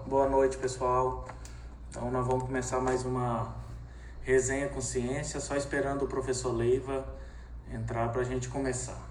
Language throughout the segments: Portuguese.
Boa noite, pessoal. Então, nós vamos começar mais uma resenha com ciência, só esperando o professor Leiva entrar para a gente começar.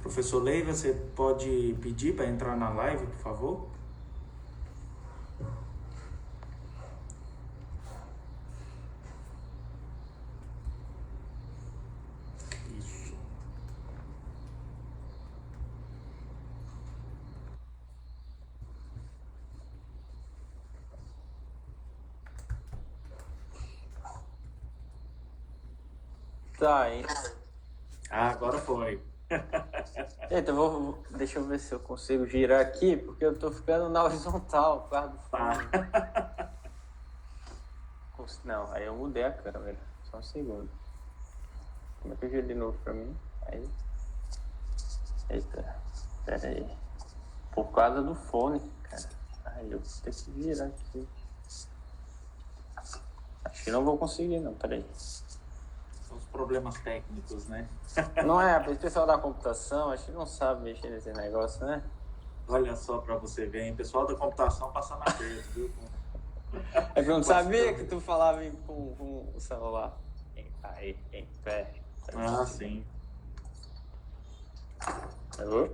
Professor Leiva, você pode pedir para entrar na live, por favor? Isso. Tá, hein? Agora foi. Eita, deixa eu ver se eu consigo girar aqui, porque eu tô ficando na horizontal, por causa do fone. Não, aí eu mudei a câmera. Só um segundo. Como é que eu giro de novo pra mim? Aí. Eita, pera aí. Por causa do fone, cara. Aí eu vou ter que virar aqui. Acho que não vou conseguir, não, peraí. São os problemas técnicos, né? Não é, o pessoal da computação, acho que não sabe mexer nesse negócio, né? Olha só para você ver, hein? Pessoal da computação passando a vez, viu? É que eu não sabia que tu falava com o celular. Aí, em pé. Ah, sim. Alô?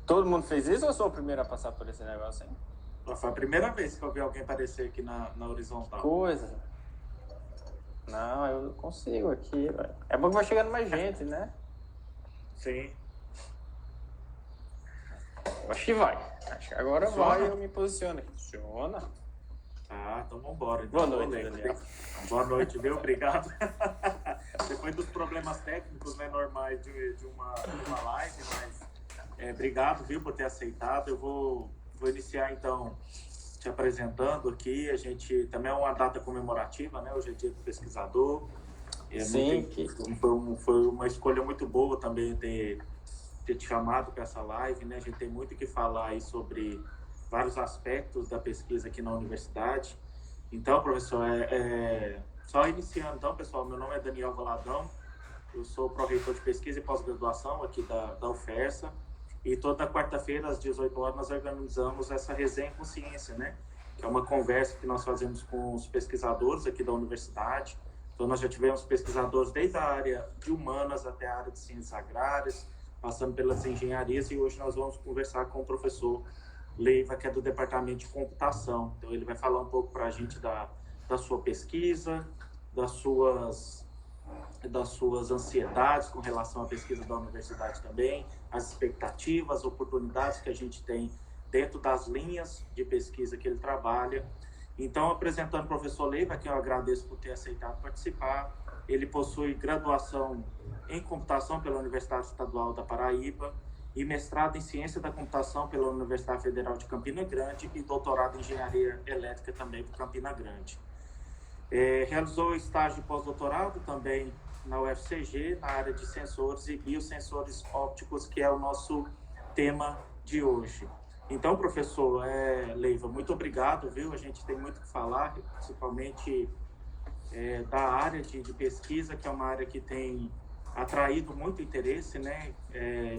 Todo mundo fez isso ou eu sou o primeiro a passar por esse negócio, hein? Foi a primeira vez que eu vi alguém aparecer aqui na horizontal. Coisa. Não, eu consigo aqui, velho. É bom que vai chegando mais gente, né? Sim. Acho que vai. Acho que agora Funciona? vai e eu me posiciono aqui. Funciona. Ah, então vambora. Boa Então, noite, Daniel. Boa noite, viu? Obrigado. Depois dos problemas técnicos, né, normais de uma live, mas obrigado, viu, por ter aceitado. Eu vou iniciar, então, te apresentando aqui. A gente também é uma data comemorativa, né? Hoje é dia do pesquisador. Sim. Foi uma escolha muito boa também ter te chamado para essa live, né? A gente tem muito que falar aí sobre vários aspectos da pesquisa aqui na universidade. Então, professor, só iniciando, então, pessoal, meu nome é Daniel Valadão, eu sou pró-reitor de pesquisa e pós-graduação aqui da UFERSA, e toda quarta-feira, às 18 horas, nós organizamos essa resenha com ciência, né? Que é uma conversa que nós fazemos com os pesquisadores aqui da universidade. Então, nós já tivemos pesquisadores desde a área de humanas até a área de ciências agrárias, passando pelas engenharias, e hoje nós vamos conversar com o professor Leiva, que é do Departamento de Computação. Então, ele vai falar um pouco para a gente da sua pesquisa, das suas ansiedades com relação à pesquisa da universidade também, as expectativas, as oportunidades que a gente tem dentro das linhas de pesquisa que ele trabalha. Então, apresentando o professor Leiva, que eu agradeço por ter aceitado participar. Ele possui graduação em computação pela Universidade Estadual da Paraíba e mestrado em ciência da computação pela Universidade Federal de Campina Grande e doutorado em engenharia elétrica também por Campina Grande. Realizou estágio de pós-doutorado também na UFCG, na área de sensores e biosensores ópticos, que é o nosso tema de hoje. Então, professor Leiva, muito obrigado, viu? A gente tem muito o que falar, principalmente da área de pesquisa, que é uma área que tem atraído muito interesse, né?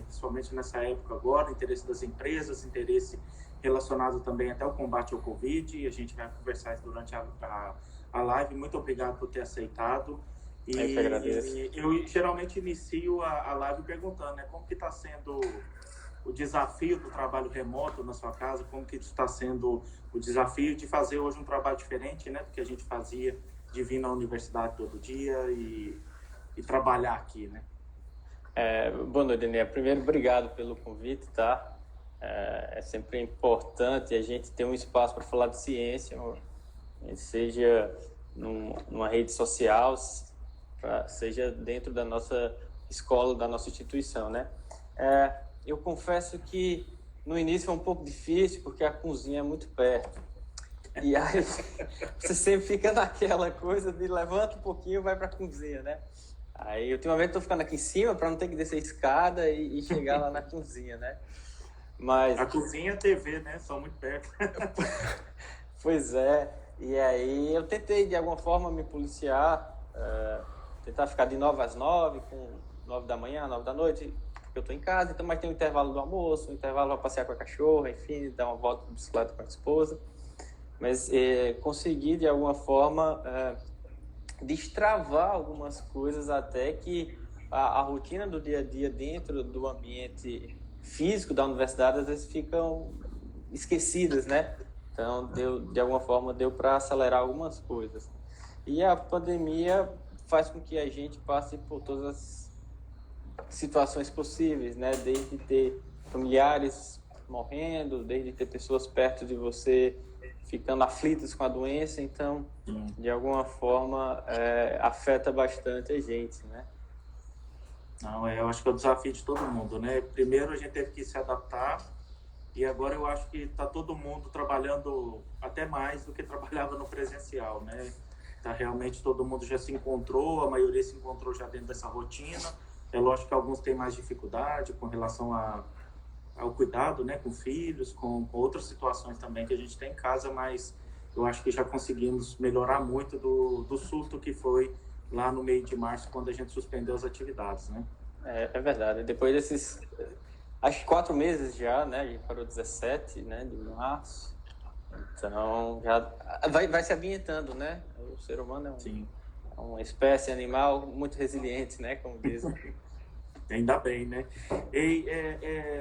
Principalmente nessa época agora, interesse das empresas, interesse relacionado também até ao combate ao Covid, e a gente vai conversar isso durante a live. Muito obrigado por ter aceitado. Eu que agradeço. Eu geralmente inicio a live perguntando, né, como que está sendo o desafio do trabalho remoto na sua casa, como que está sendo o desafio de fazer hoje um trabalho diferente, né, do que a gente fazia, de vir na universidade todo dia e trabalhar aqui, né? Boa noite, Daniel. Primeiro, obrigado pelo convite, tá? É sempre importante a gente ter um espaço para falar de ciência, seja numa rede social, seja dentro da nossa escola, da nossa instituição, né? Eu confesso que no início foi um pouco difícil, porque a cozinha é muito perto. E aí você sempre fica naquela coisa de levanta um pouquinho e vai para a cozinha, né? Aí ultimamente estou ficando aqui em cima para não ter que descer a escada e chegar lá na cozinha, né? Mas... A cozinha e a TV, né? São muito perto. Pois é. E aí eu tentei, de alguma forma, me policiar, tentar ficar de 9 às 9, com 9 da manhã, 9 da noite, porque eu estou em casa, então, mas tem um intervalo do almoço, um intervalo para passear com a cachorra, enfim, dar uma volta de bicicleta com a esposa. Mas consegui, de alguma forma, destravar algumas coisas até que a rotina do dia a dia dentro do ambiente físico da universidade às vezes ficam esquecidas, né? Então, de alguma forma, deu para acelerar algumas coisas. E a pandemia faz com que a gente passe por todas as situações possíveis, né? Desde ter familiares morrendo, desde ter pessoas perto de você ficando aflitas com a doença. Então, de alguma forma, afeta bastante a gente, né? Não, eu acho que é o desafio de todo mundo, né? Primeiro a gente teve que se adaptar e agora eu acho que está todo mundo trabalhando até mais do que trabalhava no presencial, né? Tá, realmente todo mundo já se encontrou, a maioria se encontrou já dentro dessa rotina. É lógico que alguns têm mais dificuldade com relação ao cuidado, né, com filhos, com outras situações também que a gente tem em casa, mas eu acho que já conseguimos melhorar muito do surto que foi lá no meio de março, quando a gente suspendeu as atividades, né? É verdade. Depois desses, acho que 4 meses já, né? A gente parou 17, né, de março. Então, já vai se ambientando, né? O ser humano é uma espécie animal muito resiliente, né? Como dizem. Ainda bem, né? E,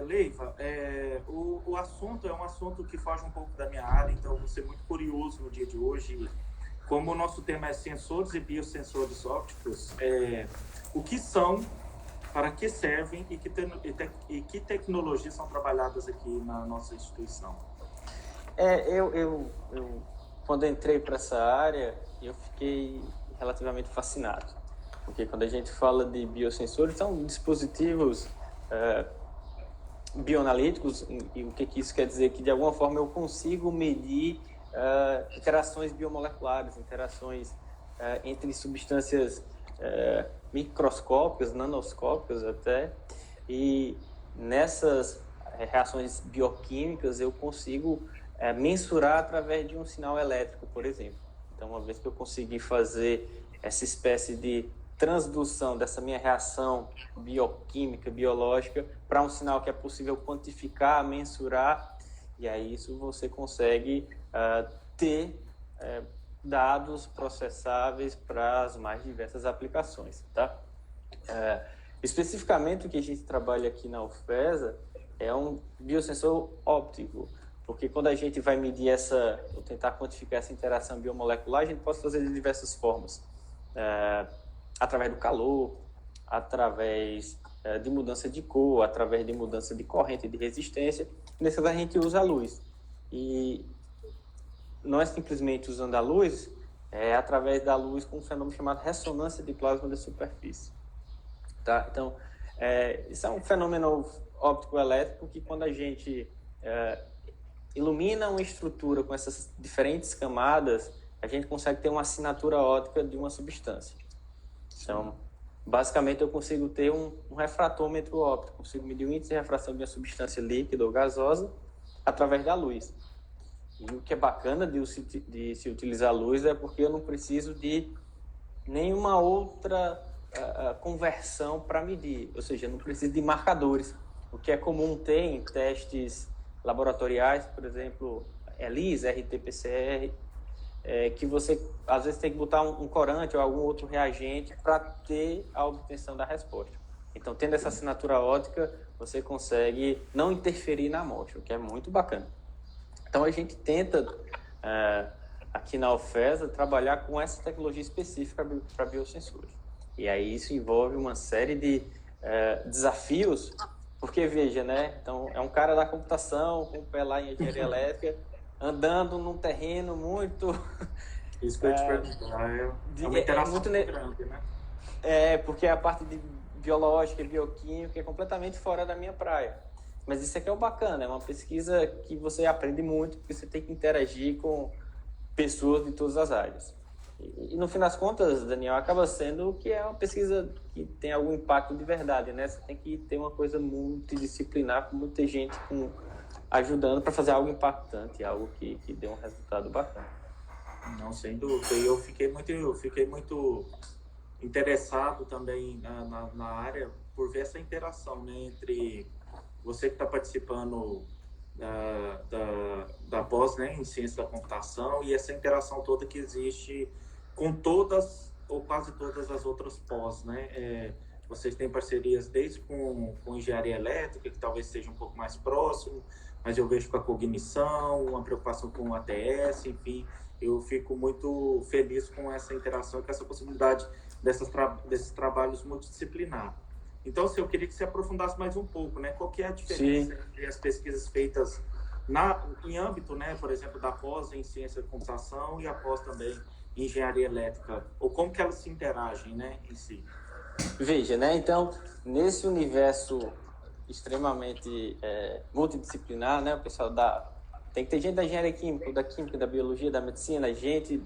Leiva, o assunto é um assunto que foge um pouco da minha área, então eu vou ser muito curioso no dia de hoje. Como o nosso tema é sensores e biosensores ópticos, o que são, para que servem e que tecnologias são trabalhadas aqui na nossa instituição? Eu quando entrei para essa área, eu fiquei relativamente fascinado. Porque quando a gente fala de biosensores, são dispositivos bioanalíticos, e o que isso quer dizer? Que de alguma forma eu consigo medir interações biomoleculares, interações entre substâncias microscópicas, nanoscópicas até, e nessas reações bioquímicas eu consigo mensurar através de um sinal elétrico, por exemplo. Então, uma vez que eu consegui fazer essa espécie de transdução dessa minha reação bioquímica, biológica, para um sinal que é possível quantificar, mensurar, e aí isso você consegue ter dados processáveis para as mais diversas aplicações, tá? Especificamente o que a gente trabalha aqui na UFESA é um biosensor óptico, porque quando a gente vai medir ou tentar quantificar essa interação biomolecular, a gente pode fazer de diversas formas. Através do calor, através de mudança de cor, através de mudança de corrente de resistência. Nesse caso a gente usa a luz. E não é simplesmente usando a luz, é através da luz com um fenômeno chamado ressonância de plasma de superfície. Tá? Então, isso é um fenômeno óptico-elétrico que quando a gente ilumina uma estrutura com essas diferentes camadas, a gente consegue ter uma assinatura óptica de uma substância. Então, basicamente, eu consigo ter um refratômetro óptico, consigo medir o índice de refração de uma substância líquida ou gasosa através da luz. E o que é bacana de se utilizar a luz é porque eu não preciso de nenhuma outra conversão para medir, ou seja, eu não preciso de marcadores, o que é comum ter em testes laboratoriais, por exemplo, ELISA, RT-PCR, que você às vezes tem que botar um corante ou algum outro reagente para ter a obtenção da resposta. Então, tendo essa assinatura óptica, você consegue não interferir na amostra, o que é muito bacana. Então, a gente tenta, aqui na UFESA, trabalhar com essa tecnologia específica para biosensores. E aí isso envolve uma série de desafios, porque, veja, né? Então, é um cara da computação, com o pé lá em engenharia elétrica, andando num terreno muito... Isso que eu ia te perguntar. É uma interação muito grande, né? Porque a parte de biológica e bioquímica é completamente fora da minha praia. Mas isso aqui é o bacana, é uma pesquisa que você aprende muito, porque você tem que interagir com pessoas de todas as áreas. E no fim das contas, Daniel, acaba sendo que é uma pesquisa que tem algum impacto de verdade, né? Você tem que ter uma coisa multidisciplinar, com muita gente com ajudando para fazer algo impactante, algo que dê um resultado bacana. Não, sem dúvida. E eu fiquei muito interessado também na área por ver essa interação, né, entre você que está participando da pós, né, em ciência da computação, e essa interação toda que existe com todas ou quase todas as outras pós, né? Vocês têm parcerias desde com engenharia elétrica, que talvez seja um pouco mais próximo, mas eu vejo com a cognição, uma preocupação com o ATS, enfim, eu fico muito feliz com essa interação, com essa possibilidade desses trabalhos multidisciplinar. Então, eu queria que você aprofundasse mais um pouco, né? Qual que é a diferença entre as pesquisas feitas em âmbito, né, por exemplo, da pós em ciência da computação e a pós também em engenharia elétrica, ou como que elas se interagem, né, em si? Veja, né? Então, nesse universo extremamente multidisciplinar, né? O pessoal tem que ter gente da engenharia química, da química, da biologia, da medicina, gente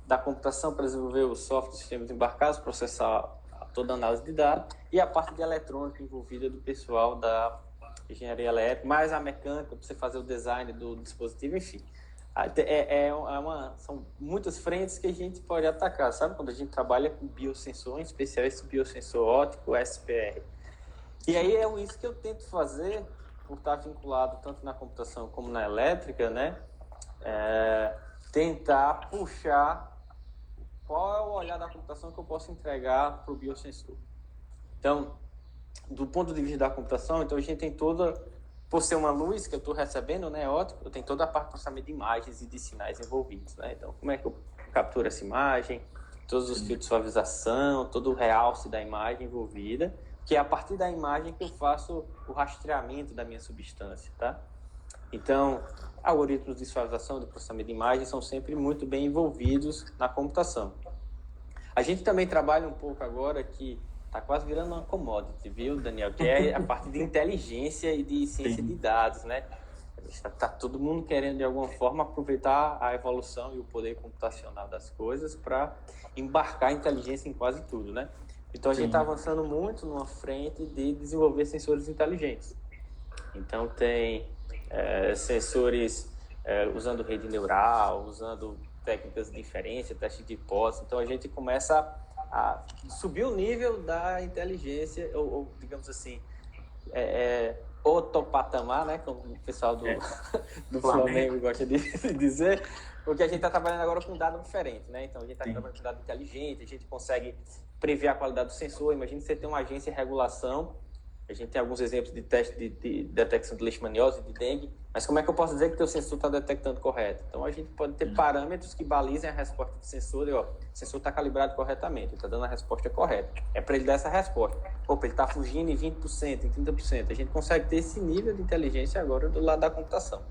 da computação para desenvolver o software dos sistemas embarcados, processar toda a análise de dados, e a parte de eletrônica envolvida do pessoal da engenharia elétrica, mais a mecânica, para você fazer o design do dispositivo, enfim. São muitas frentes que a gente pode atacar, sabe? Quando a gente trabalha com biosensor, em especial esse biosensor óptico, SPR. E aí é isso que eu tento fazer, por estar vinculado tanto na computação como na elétrica, né? Tentar puxar qual é o olhar da computação que eu posso entregar para o biosensor. Então, do ponto de vista da computação, então a gente tem por ser uma luz que eu estou recebendo, né, óptico, eu tenho toda a parte de processamento de imagens e de sinais envolvidos, né? Então, como é que eu capturo essa imagem, todos os filtros de suavização, todo o realce da imagem envolvida, que é a partir da imagem que eu faço o rastreamento da minha substância, tá? Então, algoritmos de suavização, de processamento de imagens são sempre muito bem envolvidos na computação. A gente também trabalha um pouco agora que está quase virando uma commodity, viu, Daniel? Que é a parte de inteligência e de ciência de dados, né? Está todo mundo querendo, de alguma forma, aproveitar a evolução e o poder computacional das coisas para embarcar a inteligência em quase tudo, né? Então, a gente está avançando muito numa frente de desenvolver sensores inteligentes. Então, tem sensores usando rede neural, usando técnicas de inferência, teste de hipótese. Então, a gente começa a subir o nível da inteligência, ou digamos assim, outro patamar, né, como o pessoal do Flamengo gosta de dizer, porque a gente está trabalhando agora com dados diferentes, né? Então, a gente está trabalhando com dados inteligentes, a gente consegue prever a qualidade do sensor. Imagina você ter uma agência de regulação. A gente tem alguns exemplos de teste de detecção de leishmaniose e de dengue, mas como é que eu posso dizer que o teu sensor está detectando correto? Então, a gente pode ter parâmetros que balizem a resposta do sensor, o sensor está calibrado corretamente, ele está dando a resposta correta. É para ele dar essa resposta. Opa, ele está fugindo em 20%, em 30%. A gente consegue ter esse nível de inteligência agora do lado da computação.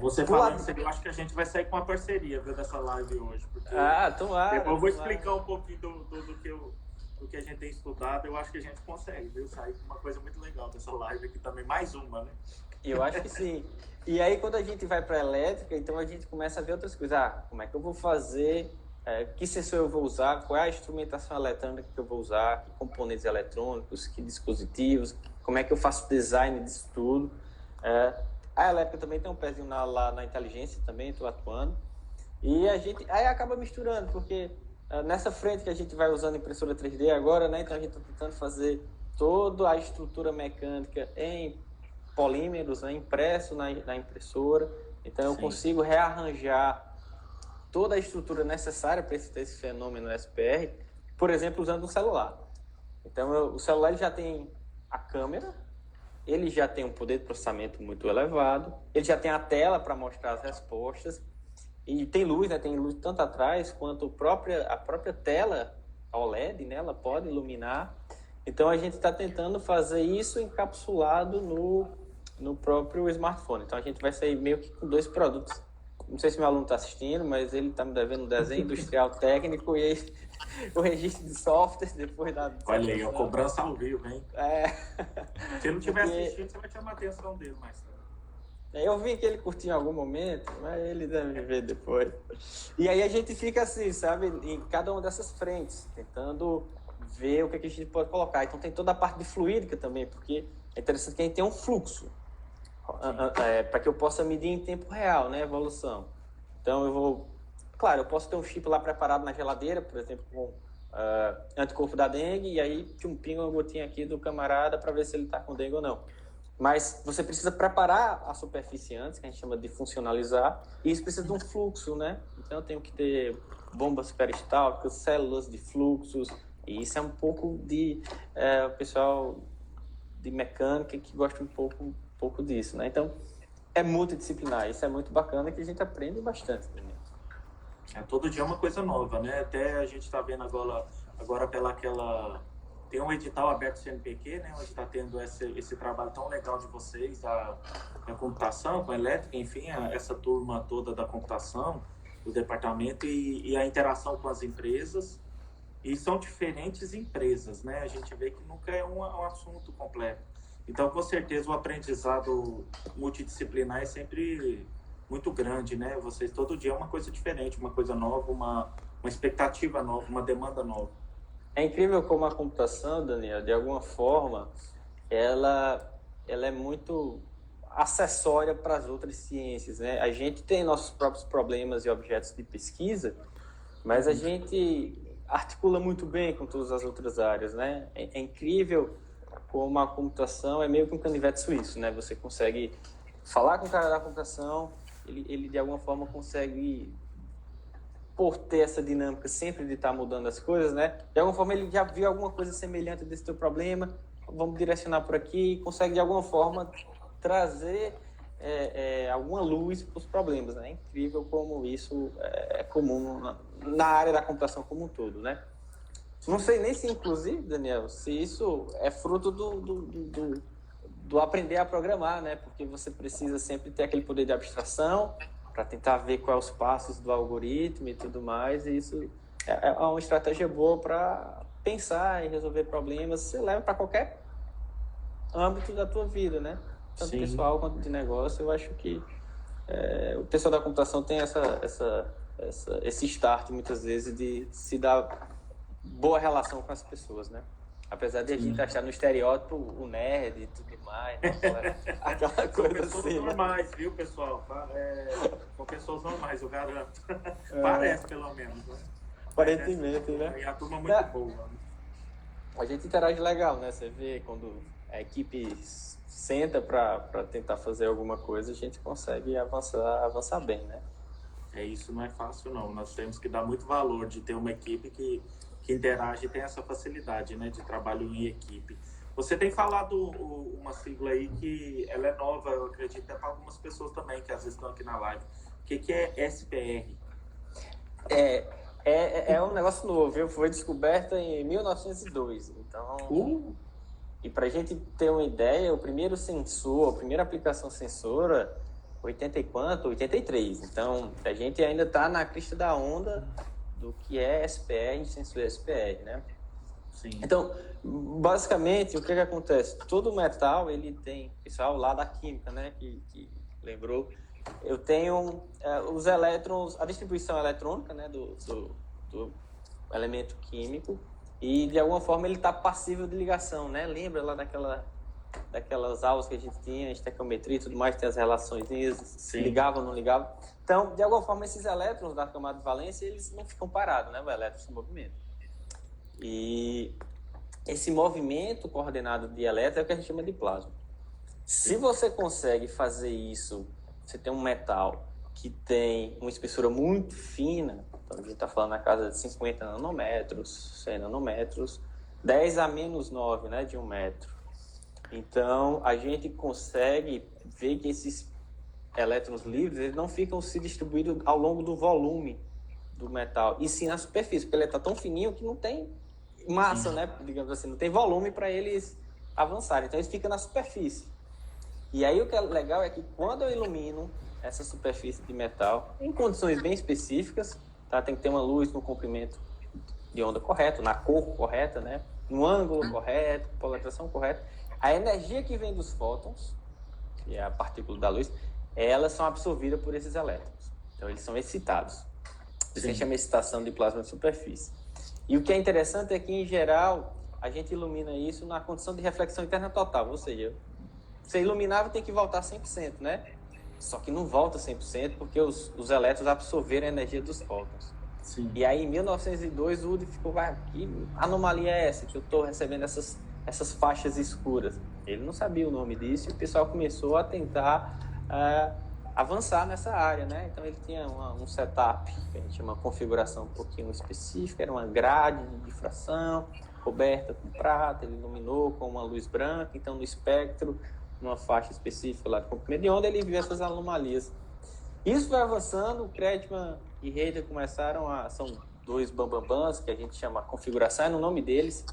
Você falando isso, eu acho que a gente vai sair com uma parceria, viu, dessa live hoje. Porque eu vou explicar um pouquinho do que a gente tem estudado. Eu acho que a gente consegue, viu, sair com uma coisa muito legal dessa live aqui também, mais uma, né? Eu acho que sim. E aí, quando a gente vai para a elétrica, então a gente começa a ver outras coisas. Como é que eu vou fazer, que sensor eu vou usar, qual é a instrumentação eletrônica que eu vou usar, que componentes eletrônicos, que dispositivos, como é que eu faço design disso tudo. A elétrica também tem um pezinho lá na inteligência também, estou atuando. E a gente aí acaba misturando, porque nessa frente que a gente vai usando impressora 3D agora, né? Então a gente está tentando fazer toda a estrutura mecânica em polímeros, né, impresso na impressora. Então eu consigo rearranjar toda a estrutura necessária para esse fenômeno SPR, por exemplo, usando um celular. Então o celular ele já tem a câmera, ele já tem um poder de processamento muito elevado, ele já tem a tela para mostrar as respostas, e tem luz, né? Tem luz tanto atrás quanto a própria tela OLED, né? Ela pode iluminar. Então a gente está tentando fazer isso encapsulado no próprio smartphone. Então a gente vai sair meio que com 2 produtos. Não sei se meu aluno está assistindo, mas ele está me devendo um desenho industrial técnico e o registro de softwares depois da... Olha aí, a cobrança ao vivo, hein? Se ele não estiver assistindo, você vai chamar a atenção dele mais tarde. Eu vi que ele curtiu em algum momento, mas ele deve ver depois. E aí a gente fica assim, sabe, em cada uma dessas frentes, tentando ver o que a gente pode colocar. Então tem toda a parte de fluídica também, porque é interessante que a gente tem um fluxo. para que eu possa medir em tempo real, né, a evolução. Então, claro, eu posso ter um chip lá preparado na geladeira, por exemplo, com anticorpo da dengue, e aí pinga uma gotinha aqui do camarada para ver se ele está com dengue ou não. Mas você precisa preparar a superfície antes, que a gente chama de funcionalizar, e isso precisa de um fluxo, né? Então eu tenho que ter bombas peristálticas, células de fluxos, e isso é um pouco de o pessoal de mecânica que gosta um pouco disso, né? Então é multidisciplinar, isso é muito bacana que a gente aprende bastante. Todo dia é uma coisa nova, né? Até a gente está vendo agora tem um edital aberto do CNPq, né? Onde está tendo esse trabalho tão legal de vocês, da computação, com a elétrica, enfim, essa turma toda da computação, do departamento e a interação com as empresas. E são diferentes empresas, né? A gente vê que nunca é um assunto completo. Então, com certeza, o aprendizado multidisciplinar é sempre muito grande, né? Vocês todo dia é uma coisa diferente, uma coisa nova, uma expectativa nova, uma demanda nova. É incrível como a computação, Daniel, de alguma forma, ela é muito acessória para as outras ciências, né? A gente tem nossos próprios problemas e objetos de pesquisa, mas a gente articula muito bem com todas as outras áreas, né? É incrível como a computação é meio que um canivete suíço, né? Você consegue falar com o cara da computação, ele de alguma forma consegue, por ter essa dinâmica sempre de estar mudando as coisas, né? De alguma forma ele já viu alguma coisa semelhante desse teu problema, vamos direcionar por aqui, consegue de alguma forma trazer alguma luz para os problemas, né? É incrível como isso é comum na área da computação como um todo, né? Não sei nem se, inclusive, Daniel, se isso é fruto do aprender a programar, né? Porque você precisa sempre ter aquele poder de abstração para tentar ver quais os passos do algoritmo e tudo mais, e isso é uma estratégia boa para pensar e resolver problemas. Você leva para qualquer âmbito da tua vida, né? Tanto Sim. Pessoal quanto de negócio. Eu acho que o pessoal da computação tem esse start, muitas vezes, de se dar boa relação com as pessoas, né? Apesar de a gente achar no estereótipo o nerd e tudo mais, né? Aquela coisa pessoas assim, normais, né? Viu, pessoal? São pessoas normais, eu garanto. Parece, pelo menos, né? Aparentemente, né? E a turma muito boa. A gente interage legal, né? Você vê quando a equipe senta para tentar fazer alguma coisa, a gente consegue avançar bem, né? Isso não é fácil, não. Nós temos que dar muito valor de ter uma equipe que interage e tem essa facilidade, né, de trabalho em equipe. Você tem falado uma sigla aí que ela é nova, eu acredito, até para algumas pessoas também que às vezes estão aqui na live. O que é SPR? É um negócio novo, viu? Foi descoberta em 1902, então... E para a gente ter uma ideia, o primeiro sensor, a primeira aplicação sensora, 80 e quanto? 83. Então, a gente ainda está na crista da onda do que é SPR, sensor SPR, né? Sim. Então, basicamente, o que acontece? Todo metal, ele tem, pessoal lá da química, né, que lembrou, eu tenho os elétrons, a distribuição eletrônica, né, do elemento químico, e de alguma forma ele está passível de ligação, né? Lembra lá daquelas aulas que a gente tinha, estequiometria e tudo mais, tem as relações, se ligava ou não ligava. Então, de alguma forma, esses elétrons da camada de valência, eles não ficam parados, né? O elétron se movimenta. E esse movimento coordenado de elétrons é o que a gente chama de plasma. Se você consegue fazer isso, você tem um metal que tem uma espessura muito fina, então a gente está falando na casa de 50 nanômetros, 100 nanômetros, 10 a menos 9, né, de 1 metro. Então, a gente consegue ver que esses elétrons livres, eles não ficam se distribuindo ao longo do volume do metal, e sim na superfície, porque ele está tão fininho que não tem massa, né, digamos assim, não tem volume para eles avançarem, então eles ficam na superfície. E aí o que é legal é que quando eu ilumino essa superfície de metal, em condições bem específicas, tá? Tem que ter uma luz no comprimento de onda correto, na cor correta, né? No ângulo correto, polarização correta. A energia que vem dos fótons, que é a partícula da luz, elas são absorvidas por esses elétrons. Então eles são excitados. Isso se chama excitação de plasma de superfície. E o que é interessante é que, em geral, a gente ilumina isso na condição de reflexão interna total, ou seja, você iluminava tem que voltar 100%, né? Só que não volta 100% porque os elétrons absorveram a energia dos fótons. Sim. E aí, em 1902, o Woody ficou, que anomalia é essa que eu estou recebendo essas faixas escuras? Ele não sabia o nome disso e o pessoal começou a tentar avançar nessa área, né? Então, ele tinha um setup, que a gente chama configuração um pouquinho específica, era uma grade de difração, coberta com prata, ele iluminou com uma luz branca, então no espectro, numa faixa específica lá de comprimento de onda, ele viu essas anomalias. Isso vai avançando, o Kretschmann e Heider são dois bambambãs, que a gente chama configuração, é no nome deles,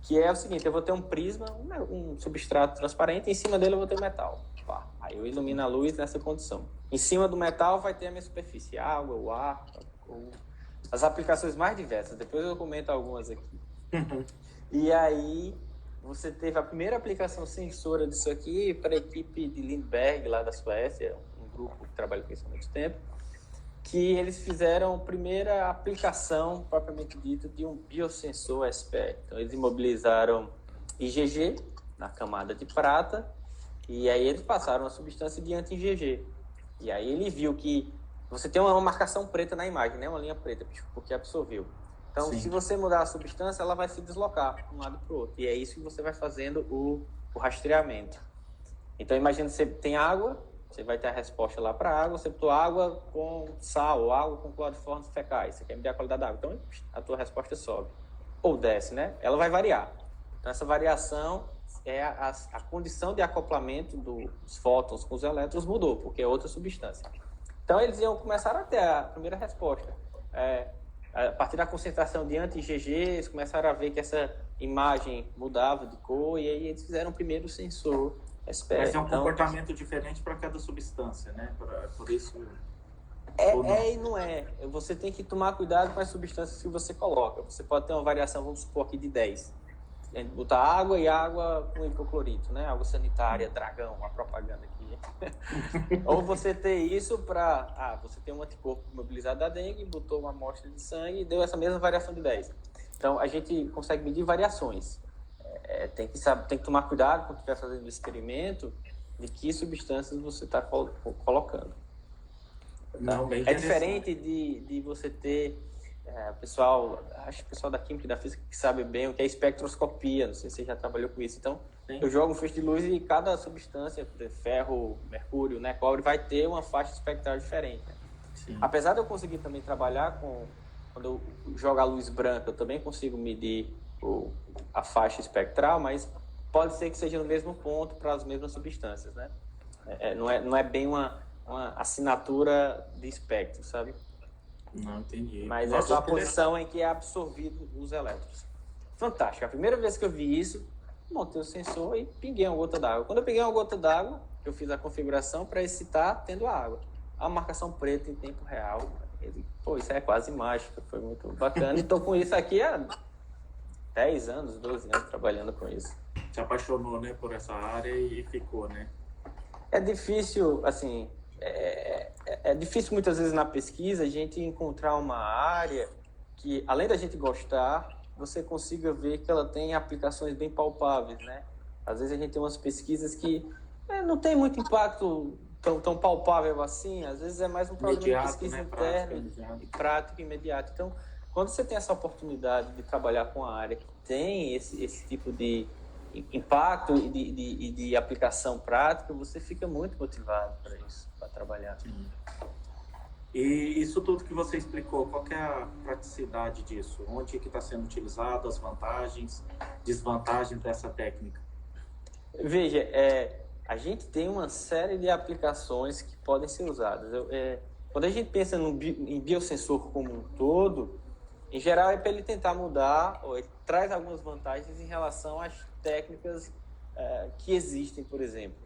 que é o seguinte, eu vou ter um prisma, um substrato transparente, e em cima dele eu vou ter metal. Aí eu ilumino a luz nessa condição. Em cima do metal vai ter a minha superfície, a água, o ar, as aplicações mais diversas, depois eu comento algumas aqui. E aí você teve a primeira aplicação sensora disso aqui para a equipe de Lindbergh, lá da Suécia, um grupo que trabalha com isso há muito tempo, que eles fizeram a primeira aplicação, propriamente dita, de um biosensor SPE. Então, eles imobilizaram IgG na camada de prata, e aí eles passaram a substância de anti-IgG. E aí ele viu que você tem uma marcação preta na imagem, né? Uma linha preta, porque absorveu. Então, se você mudar a substância, ela vai se deslocar de um lado para o outro. E é isso que você vai fazendo o rastreamento. Então, imagina que você tem água, você vai ter a resposta lá para a água, você botou água com sal ou água com cloriformes fecais, você quer medir a qualidade da água. Então, a tua resposta sobe. Ou desce, né? Ela vai variar. Então, essa variação é a condição de acoplamento dos fótons com os elétrons mudou, porque é outra substância. Então, eles começaram a ter a primeira resposta. A partir da concentração de anti-IgG, eles começaram a ver que essa imagem mudava de cor, e aí eles fizeram o primeiro sensor SPE. Mas é um comportamento diferente para cada substância, né? Por isso... e não é. Você tem que tomar cuidado com as substâncias que você coloca. Você pode ter uma variação, vamos supor aqui, de 10. Botar água e água com hipoclorito, né? Água sanitária, dragão, uma propaganda aqui. Ou você ter isso para... você tem um anticorpo mobilizado da dengue, botou uma amostra de sangue e deu essa mesma variação de 10. Então, a gente consegue medir variações. Tem que tomar cuidado quando estiver fazendo o experimento de que substâncias você está colocando. Não, é diferente de você ter... acho que o pessoal da química e da física que sabe bem o que é espectroscopia, não sei se você já trabalhou com isso. Então, sim, eu jogo um feixe de luz e cada substância, ferro, mercúrio, né, cobre, vai ter uma faixa espectral diferente. Sim. Apesar de eu conseguir também trabalhar quando eu jogo a luz branca, eu também consigo medir a faixa espectral, mas pode ser que seja no mesmo ponto para as mesmas substâncias, né? Não é bem uma assinatura de espectro, sabe? Não entendi. Mas é a posição em que é absorvido os elétrons. Fantástico. A primeira vez que eu vi isso, montei o sensor e pinguei uma gota d'água. Quando eu peguei uma gota d'água, eu fiz a configuração para excitar tendo a água. A marcação preta em tempo real. Isso é quase mágica. Foi muito bacana. E estou com isso aqui há 10 anos, 12 anos trabalhando com isso. Se apaixonou, né, por essa área e ficou, né? É difícil, assim... É difícil muitas vezes na pesquisa a gente encontrar uma área que, além da gente gostar, você consiga ver que ela tem aplicações bem palpáveis, né? Às vezes a gente tem umas pesquisas que não tem muito impacto tão palpável assim, às vezes é mais um problema imediato, de pesquisa, né? Interna, prática, imediato. Então, quando você tem essa oportunidade de trabalhar com a área que tem esse tipo de impacto e de aplicação prática, você fica muito motivado para isso, para trabalhar. E isso tudo que você explicou, qual que é a praticidade disso? Onde que está sendo utilizado, as vantagens, desvantagens dessa técnica? Veja, a gente tem uma série de aplicações que podem ser usadas. Quando a gente pensa em biosensor como um todo, em geral é para ele tentar mudar, ou ele traz algumas vantagens em relação às técnicas que existem, por exemplo.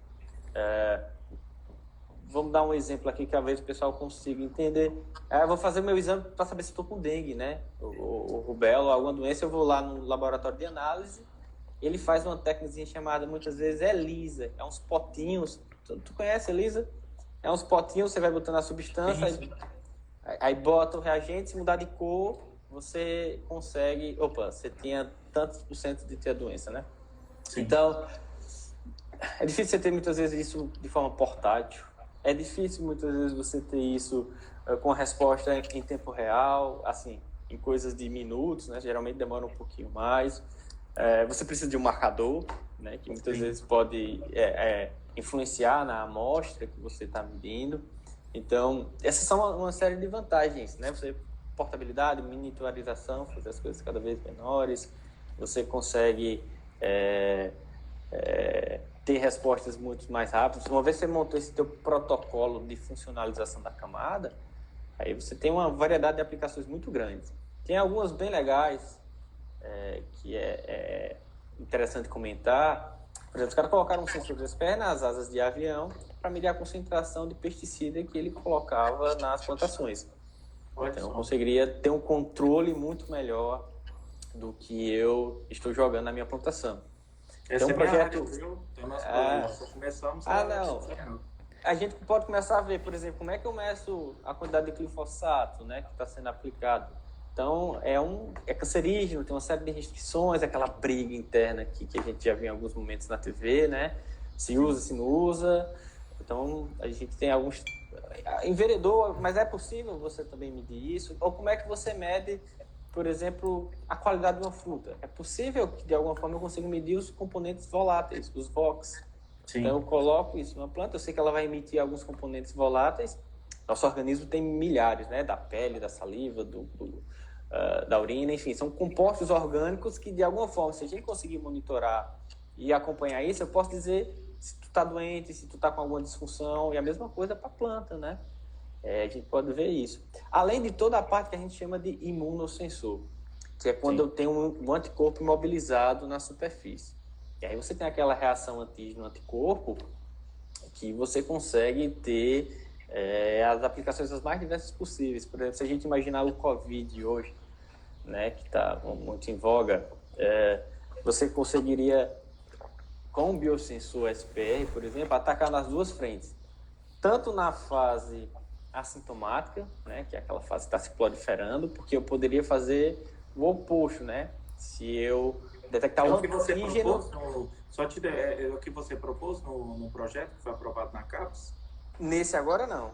Vamos dar um exemplo aqui que talvez o pessoal consiga entender. Eu vou fazer meu exame para saber se estou com dengue, né? Ou rubéola, alguma doença, eu vou lá no laboratório de análise, ele faz uma técnica chamada, muitas vezes, ELISA. É uns potinhos. Tu conhece ELISA? É uns potinhos, você vai botando a substância, aí bota o reagente, se mudar de cor, você consegue... você tinha tantos por cento de ter a doença, né? Sim. Então, É difícil você ter muitas vezes isso de forma portátil. É difícil muitas vezes você ter isso com a resposta em tempo real, assim, em coisas de minutos, né? Geralmente demora um pouquinho mais. Você precisa de um marcador, né? Que muitas vezes pode influenciar na amostra que você está medindo. Então, essas são uma série de vantagens, né? Você portabilidade, miniaturização, fazer as coisas cada vez menores. Você consegue ter respostas muito mais rápidas. Uma vez que você montou esse teu protocolo de funcionalização da camada, aí você tem uma variedade de aplicações muito grande. Tem algumas bem legais, que é interessante comentar. Por exemplo, os caras colocaram um sensor de SPR nas asas de avião para medir a concentração de pesticida que ele colocava nas plantações. Então, eu conseguiria ter um controle muito melhor do que eu estou jogando na minha plantação. Esse é um projeto, viu? Tem umas coisas. Só começamos não. A gente pode começar a ver, por exemplo, como é que eu meço a quantidade de glifosato, né, que está sendo aplicado. Então, é cancerígeno, tem uma série de restrições, aquela briga interna aqui que a gente já viu em alguns momentos na TV, né? Se usa, se não usa. Então, a gente tem alguns... Enveredou, mas é possível você também medir isso? Ou como é que você mede, por exemplo, a qualidade de uma fruta? É possível que, de alguma forma, eu consiga medir os componentes voláteis, os VOCs. Sim. Então, eu coloco isso numa planta, eu sei que ela vai emitir alguns componentes voláteis. Nosso organismo tem milhares, né? Da pele, da saliva, da urina, enfim. São compostos orgânicos que, de alguma forma, se a gente conseguir monitorar e acompanhar isso, eu posso dizer se tu está doente, se tu está com alguma disfunção. E a mesma coisa para a planta, né? A gente pode ver isso. Além de toda a parte que a gente chama de imunossensor, que é quando eu tenho um anticorpo imobilizado na superfície. E aí você tem aquela reação antígeno-anticorpo que você consegue ter as aplicações as mais diversas possíveis. Por exemplo, se a gente imaginar o Covid hoje, né, que está muito em voga, você conseguiria, com o biosensor SPR, por exemplo, atacar nas duas frentes. Tanto na fase assintomática, né, que é aquela fase que está se proliferando, porque eu poderia fazer o oposto, né? Se eu detectar um antígeno... o que você propôs no projeto que foi aprovado na CAPES? Nesse agora não.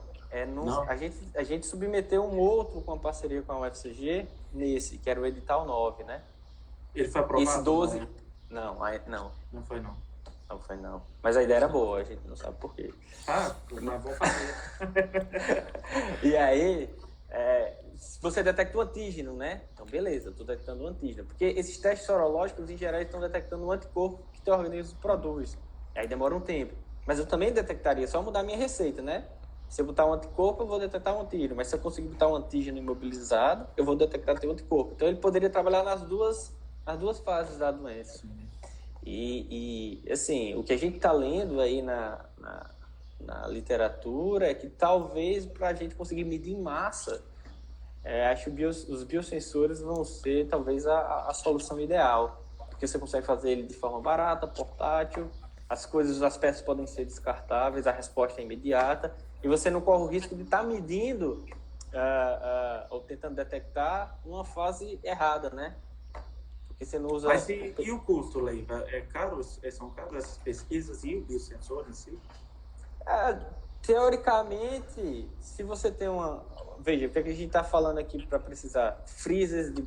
Não. A gente submeteu um outro com a parceria com a UFCG, nesse, que era o edital 9, né? Ele foi aprovado? Esse 12... Não. Não foi não. Não foi não. Mas a ideia era boa, a gente não sabe por quê. Mas vou fazer. E aí, você detecta o antígeno, né? Então, beleza, estou detectando o antígeno. Porque esses testes sorológicos, em geral, estão detectando o anticorpo que teu organismo produz. E aí demora um tempo. Mas eu também detectaria, só mudar a minha receita, né? Se eu botar um anticorpo, eu vou detectar um antígeno. Mas se eu conseguir botar um antígeno imobilizado, eu vou detectar teu anticorpo. Então, ele poderia trabalhar nas duas fases da doença. E assim, o que a gente está lendo aí na literatura é que talvez para a gente conseguir medir em massa, acho que os biosensores vão ser talvez a solução ideal, porque você consegue fazer ele de forma barata, portátil, as peças podem ser descartáveis, a resposta é imediata, e você não corre o risco de estar medindo ou tentando detectar uma fase errada, né? Porque você não usa... Mas e o custo, Leiva? São caras essas pesquisas e o biosensor em si? Teoricamente, se você tem uma... Veja, o que a gente está falando aqui para precisar? Freezers de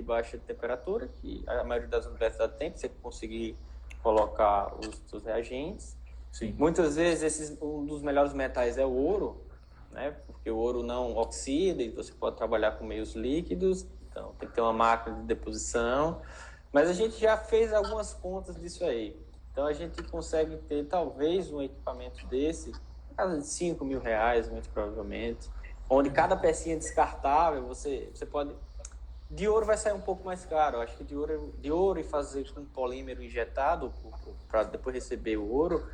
baixa temperatura, que a maioria das universidades tem, para você conseguir colocar os reagentes. Sim. Muitas vezes, um dos melhores metais é o ouro, né? Porque o ouro não oxida e você pode trabalhar com meios líquidos. Então, tem que ter uma máquina de deposição. Mas a gente já fez algumas contas disso aí. Então, a gente consegue ter, talvez, um equipamento desse, na casa de R$5.000, muito provavelmente, onde cada pecinha descartável, você pode... De ouro vai sair um pouco mais caro. Eu acho que de ouro e fazer com polímero injetado, para depois receber o ouro,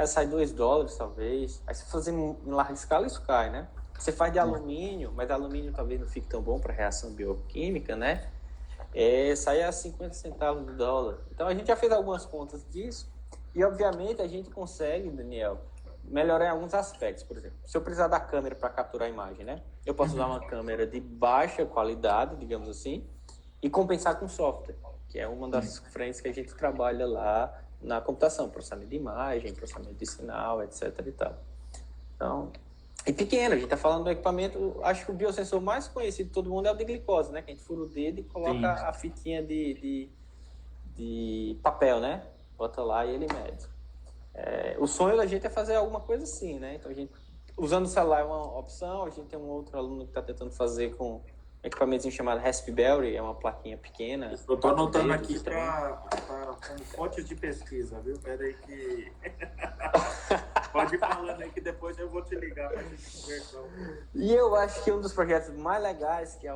sai $2, talvez. Aí, se fazer em larga escala, isso cai, né? Você faz de alumínio, mas alumínio talvez não fique tão bom para reação bioquímica, né? Sai a 50 centavos de dólar. Então, a gente já fez algumas contas disso e, obviamente, a gente consegue, Daniel, melhorar em alguns aspectos. Por exemplo, se eu precisar da câmera para capturar a imagem, né? Eu posso usar uma câmera de baixa qualidade, digamos assim, e compensar com software, que é uma das frentes que a gente trabalha lá na computação, processamento de imagem, processamento de sinal, etc. e tal. Então, e pequeno, a gente está falando do equipamento, acho que o biosensor mais conhecido de todo mundo é o de glicose, né? Que a gente fura o dedo e coloca Sim. a fitinha de papel, né? Bota lá e ele mede. O sonho da gente é fazer alguma coisa assim, né? Então, a gente, usando o celular é uma opção, a gente tem um outro aluno que está tentando fazer com um equipamentozinho chamado Raspberry, é uma plaquinha pequena. Eu estou anotando aqui como fonte de pesquisa, viu? Espera aí que... Pode ir falando aí que depois eu vou te ligar para a gente conversar. E eu acho que um dos projetos mais legais, que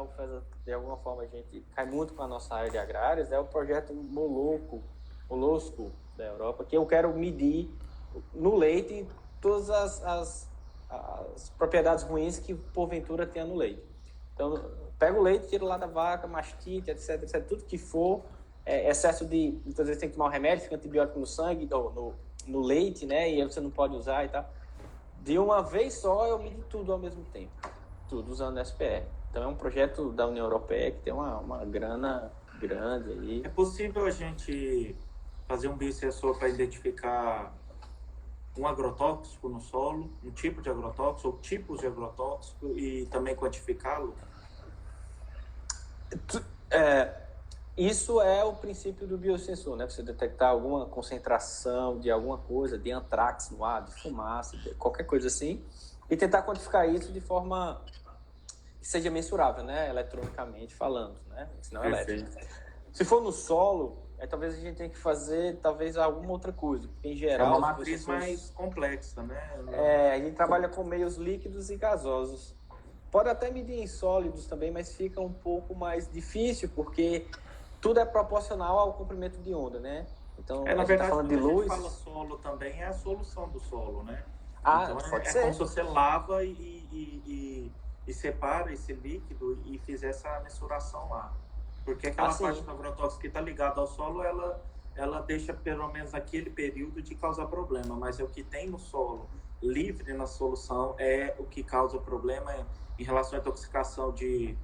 de alguma forma a gente cai muito com a nossa área de agrários, é o projeto Molosco da Europa, que eu quero medir no leite todas as propriedades ruins que porventura tenha no leite. Então, pega o leite, tira lá da vaca, mastite, etc, tudo que for excesso de... Muitas vezes tem que tomar um remédio, fica antibiótico no sangue, ou no leite, né? E aí você não pode usar e tal. De uma vez só, eu medi tudo ao mesmo tempo. Tudo usando SPR. Então, é um projeto da União Europeia que tem uma grana grande aí. É possível a gente fazer um biosensor para identificar um agrotóxico no solo, um tipo de agrotóxico ou tipos de agrotóxico e também quantificá-lo? Isso é o princípio do biosensor, né? Você detectar alguma concentração de alguma coisa, de antrax no ar, de fumaça, de qualquer coisa assim, e tentar quantificar isso de forma que seja mensurável, né? Eletronicamente falando, né? Senão elétrico. Se for no solo, talvez a gente tenha que fazer alguma outra coisa, porque em geral... É uma matriz mais complexa, né? A gente trabalha com meios líquidos e gasosos. Pode até medir em sólidos também, mas fica um pouco mais difícil, porque tudo é proporcional ao comprimento de onda, né? Então, na verdade, falando de luz... a gente fala solo também, é a solução do solo, né? Então, pode ser. Como se você lava e separa esse líquido e fizer essa mensuração lá. Porque aquela parte do agrotóxico que está ligada ao solo, ela deixa pelo menos aquele período de causar problema, mas é o que tem no solo livre na solução é o que causa problema em relação à intoxicação de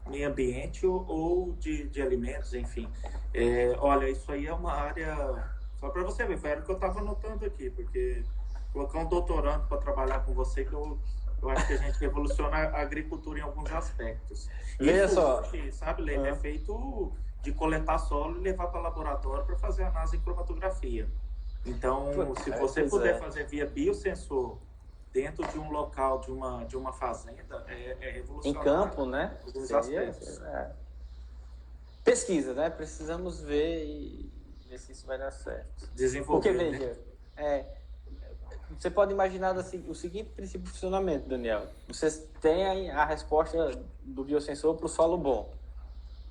meio ambiente ou de alimentos, enfim. Olha, isso aí é uma área... Só para você ver, foi o que eu estava anotando aqui, porque colocar um doutorando para trabalhar com você, que eu acho que a gente revoluciona a agricultura em alguns aspectos. Veja só. Sabe, Lene, é feito de coletar solo e levar para o laboratório para fazer análise em cromatografia. Então, se você puder fazer via biosensor dentro de um local, de uma fazenda, é revolucionário. Em campo, né? Pesquisa, né? Precisamos ver se isso vai dar certo. Desenvolver, porque, veja, você pode imaginar assim, o seguinte princípio de funcionamento, Daniel. Você tem a resposta do biosensor para o solo bom.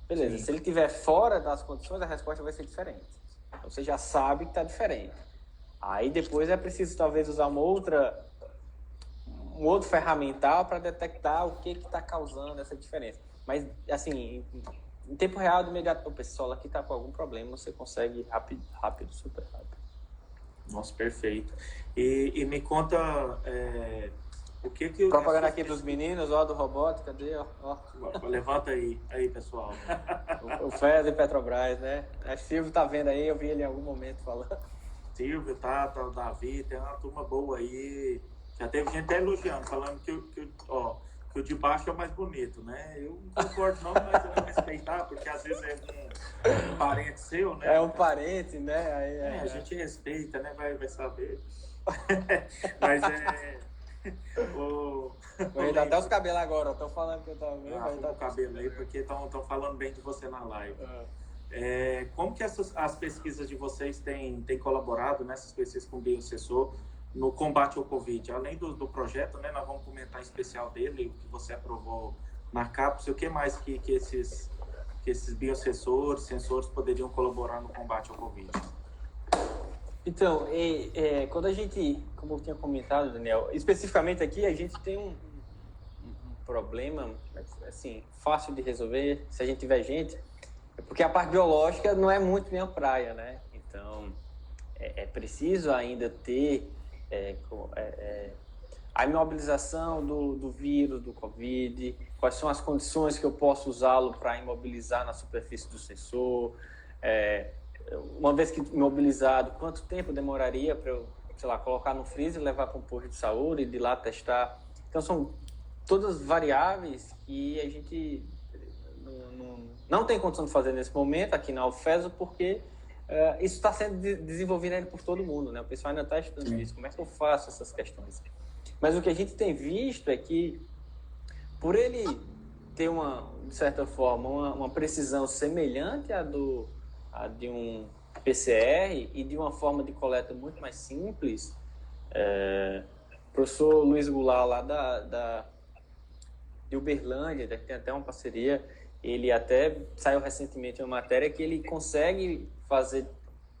Beleza. Sim. Se ele estiver fora das condições, a resposta vai ser diferente. Então, você já sabe que está diferente. Aí, depois, é preciso, talvez, usar um outro ferramental para detectar o que está causando essa diferença. Mas, assim, em tempo real, de imediato, o pessoal aqui está com algum problema, você consegue rápido, super rápido. Nossa, perfeito. E me conta o que... Propaganda aqui dos meninos, do robótica, cadê? Levanta aí, pessoal. O Fred e Petrobras, né? A Silvio tá vendo aí, eu vi ele em algum momento falando. Silvio, o Davi, tem uma turma boa aí. Já teve gente até elogiando, falando que o de baixo é o mais bonito, né? Eu não concordo não, mas eu vou respeitar, porque às vezes é um parente seu, né? É um parente, né? Aí, a gente respeita, né? Vai saber. Mas Vou dar até os cabelos agora, estão falando que eu tava vendo. O cabelo aí, porque estão falando bem de você na live. Como que as pesquisas de vocês têm colaborado nessas pesquisas com o biosensor no combate ao Covid? Além do projeto, né, nós vamos comentar em especial dele, o que você aprovou na CAPES, o que mais que esses sensores poderiam colaborar no combate ao Covid? Então, quando a gente, como eu tinha comentado, Daniel, especificamente aqui, a gente tem um problema, assim, fácil de resolver, se a gente tiver gente, porque a parte biológica não é muito minha praia, né? Então, é preciso ainda ter a imobilização do vírus, do Covid, quais são as condições que eu posso usá-lo para imobilizar na superfície do sensor, uma vez que imobilizado, quanto tempo demoraria para eu, sei lá, colocar no freezer, levar para um posto de saúde e de lá testar. Então, são todas variáveis que a gente não tem condição de fazer nesse momento aqui na UFESO, porque isso está sendo desenvolvido ainda por todo mundo, né? O pessoal ainda está estudando isso. Como é que eu faço essas questões? Mas o que a gente tem visto é que, por ele ter de certa forma, uma precisão semelhante à de um PCR e de uma forma de coleta muito mais simples, o professor Luiz Goulart, lá de Uberlândia, que tem até uma parceria, ele até saiu recentemente uma matéria que ele consegue fazer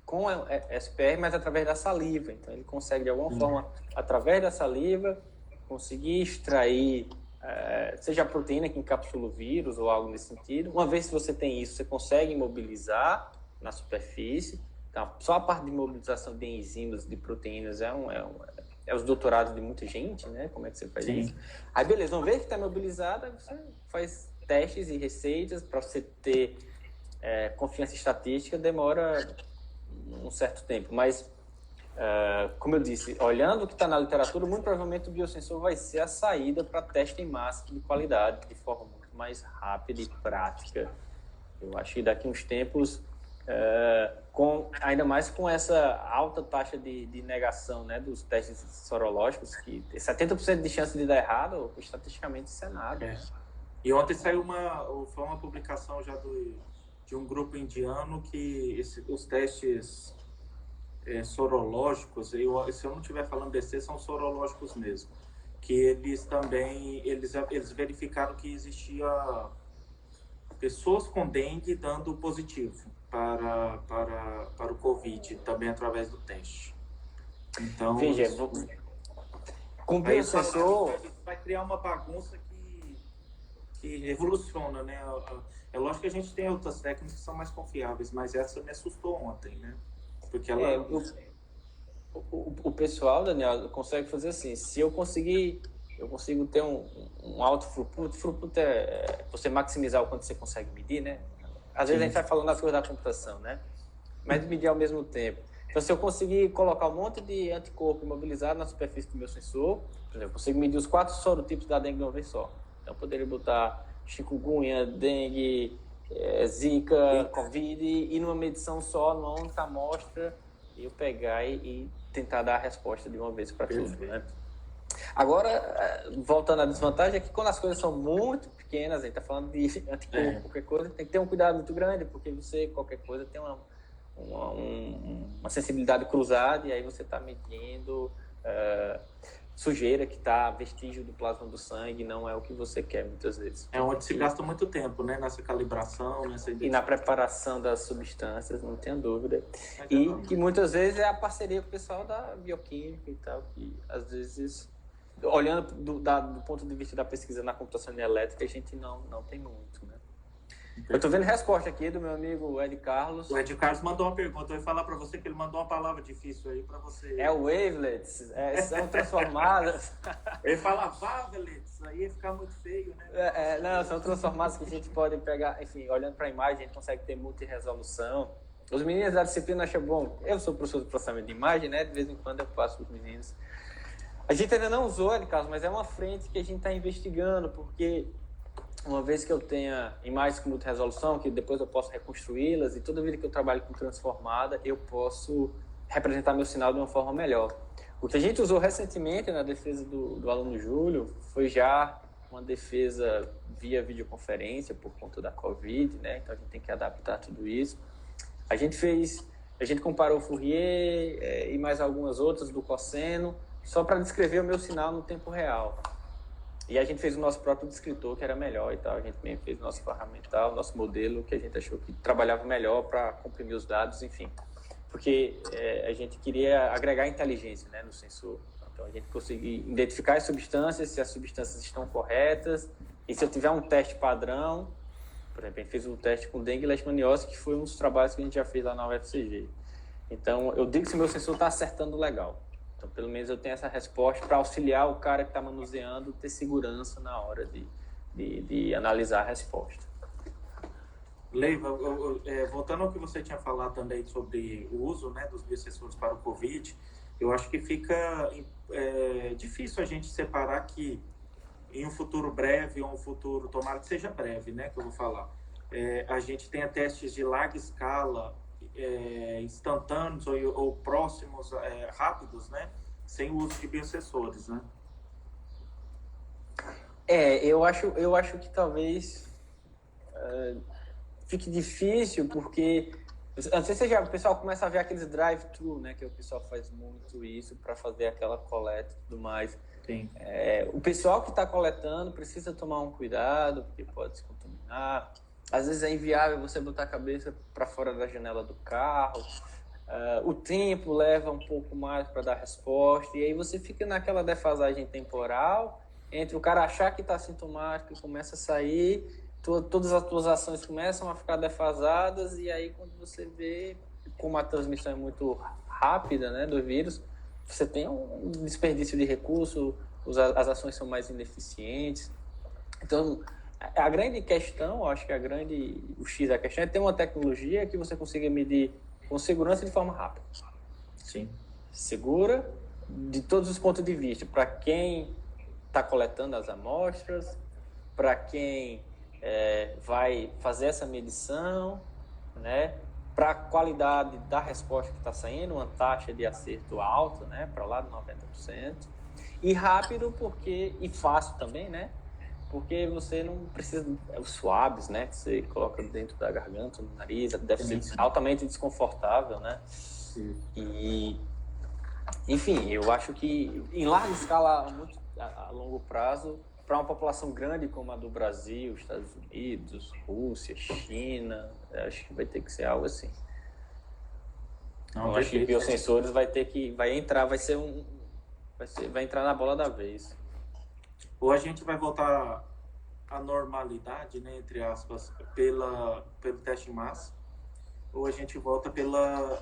com SPR, mas através da saliva. Então, ele consegue, de alguma forma, através da saliva, conseguir extrair, seja a proteína que encapsula o vírus ou algo nesse sentido. Uma vez que você tem isso, você consegue imobilizar na superfície. Então, só a parte de imobilização de enzimas, de proteínas, é os doutorados de muita gente, né? Como é que você faz isso? Aí, beleza, uma vez que está imobilizada, você faz testes e receitas para você ter confiança estatística, demora um certo tempo. Mas, como eu disse, olhando o que está na literatura, muito provavelmente o biosensor vai ser a saída para teste em massa de qualidade, de forma muito mais rápida e prática. Eu acho que daqui a uns tempos, ainda mais com essa alta taxa de negação, né, dos testes sorológicos, que 70% de chance de dar errado, estatisticamente isso é nada. E ontem saiu foi uma publicação já de um grupo indiano que os testes sorológicos, se eu não estiver falando besteira, são sorológicos mesmo, que eles também, eles verificaram que existia pessoas com dengue dando positivo para o Covid, também através do teste. Então, Veja, com o biosensor... vai criar uma bagunça que revoluciona, né? É lógico que a gente tem outras técnicas que são mais confiáveis, mas essa me assustou ontem, né? Porque ela... o pessoal, Daniel, consegue fazer assim, se eu consigo ter um alto throughput é você maximizar o quanto você consegue medir, né? Às vezes a gente vai falando das coisas da computação, né? Mas medir ao mesmo tempo. Então, se eu conseguir colocar um monte de anticorpo imobilizado na superfície do meu sensor, por exemplo, eu consigo medir os 4 sorotipos da dengue de uma vez só. Então, eu poderia botar chikungunya, dengue, zika, covid, e numa medição só, numa única amostra, eu pegar e tentar dar a resposta de uma vez para tudo, né? Agora, voltando à desvantagem, é que quando as coisas são muito pequenas, a gente está falando de anticorpo, qualquer coisa, tem que ter um cuidado muito grande, porque você, qualquer coisa, tem uma sensibilidade cruzada, e aí você está medindo sujeira que está vestígio do plasma do sangue, não é o que você quer muitas vezes. É onde se gasta muito tempo, né? Nessa calibração, e na preparação das substâncias, não tenha dúvida. E que muitas vezes é a parceria com o pessoal da bioquímica e tal, que às vezes, olhando do ponto de vista da pesquisa na computação elétrica, a gente não tem muito, né? Eu estou vendo resposta aqui do meu amigo Ed Carlos. O Ed Carlos mandou uma pergunta. Eu ia falar para você que ele mandou uma palavra difícil aí para você. Wavelets, são transformadas. Ele fala wavelets, aí ia ficar muito feio, né? Não, são transformadas que a gente pode pegar, enfim, olhando para a imagem, a gente consegue ter multi-resolução. Os meninos da disciplina acham bom. Eu sou professor de processamento de imagem, né? De vez em quando eu passo para os meninos. A gente ainda não usou, Ed Carlos, mas é uma frente que a gente está investigando, porque uma vez que eu tenha imagens com muita resolução, que depois eu posso reconstruí-las, e toda vida que eu trabalho com transformada, eu posso representar meu sinal de uma forma melhor. O que a gente usou recentemente na defesa do aluno Júlio foi já uma defesa via videoconferência por conta da Covid, né? Então a gente tem que adaptar tudo isso. A gente comparou o Fourier e mais algumas outras do cosseno, só para descrever o meu sinal no tempo real. E a gente fez o nosso próprio descritor, que era melhor e tal. A gente também fez o nosso ferramental, nosso modelo, que a gente achou que trabalhava melhor para comprimir os dados, enfim. Porque a gente queria agregar inteligência, né, no sensor. Então, a gente conseguir identificar as substâncias, se as substâncias estão corretas. E se eu tiver um teste padrão, por exemplo, a gente fez um teste com dengue e leishmaniose, que foi um dos trabalhos que a gente já fez lá na UFCG. Então, eu digo se o meu sensor está acertando legal. Então, pelo menos eu tenho essa resposta para auxiliar o cara que está manuseando, ter segurança na hora de analisar a resposta. Leiva, voltando ao que você tinha falado também sobre o uso, né, dos biossensores para o Covid, eu acho que fica difícil a gente separar que em um futuro breve ou um futuro, tomara que seja breve, né, que eu vou falar, a gente tenha testes de larga escala, instantâneos ou próximos, rápidos, né, sem o uso de biossensores, né? Eu acho que talvez fique difícil, porque não sei se o pessoal começa a ver aqueles drive-thru, né, que o pessoal faz muito isso para fazer aquela coleta e tudo mais. Sim. O pessoal que está coletando precisa tomar um cuidado, porque pode se contaminar. Às vezes é inviável você botar a cabeça para fora da janela do carro. O tempo leva um pouco mais para dar resposta, e aí você fica naquela defasagem temporal entre o cara achar que está sintomático e começa a sair, todas as suas ações começam a ficar defasadas, e aí quando você vê como a transmissão é muito rápida, né, do vírus, você tem um desperdício de recurso, as ações são mais ineficientes. Então, a grande questão, acho que o X da questão é ter uma tecnologia que você consiga medir com segurança de forma rápida. Sim. Segura de todos os pontos de vista, para quem está coletando as amostras, para quem vai fazer essa medição, né? Para a qualidade da resposta que está saindo, uma taxa de acerto alta, né? Para lá de 90%. E rápido e fácil também, né? Porque você não precisa... Os swabs, né? Que você coloca dentro da garganta, no nariz, deve ser altamente desconfortável, né? Sim. E, enfim, eu acho que em larga escala, a longo prazo, para uma população grande como a do Brasil, Estados Unidos, Rússia, China, acho que vai ter que ser algo assim. Eu acho que biosensores vai entrar na bola da vez. Ou a gente vai voltar à normalidade, né, entre aspas, pelo teste em massa, ou a gente volta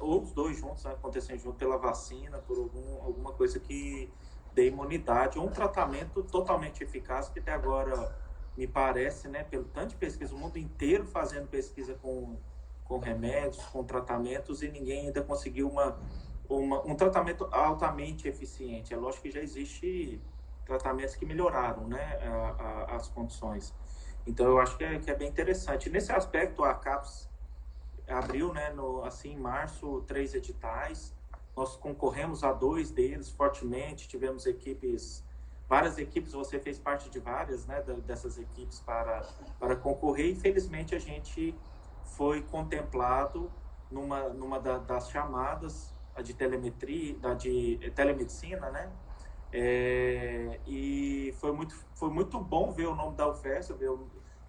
ou os dois juntos, né, acontecendo junto pela vacina, por alguma coisa que dê imunidade, ou um tratamento totalmente eficaz, que até agora me parece, né, pelo tanto de pesquisa, o mundo inteiro fazendo pesquisa com remédios, com tratamentos, e ninguém ainda conseguiu um tratamento altamente eficiente. É lógico que já existe tratamentos que melhoraram, né, as condições. Então, eu acho que é bem interessante. Nesse aspecto, a CAPES abriu, né, em março, 3 editais. Nós concorremos a 2 deles fortemente, tivemos várias equipes, você fez parte de várias, né, dessas equipes para concorrer, e felizmente a gente foi contemplado numa das chamadas, a de telemetria, de telemedicina, né, e foi muito bom ver o nome da UFES, ver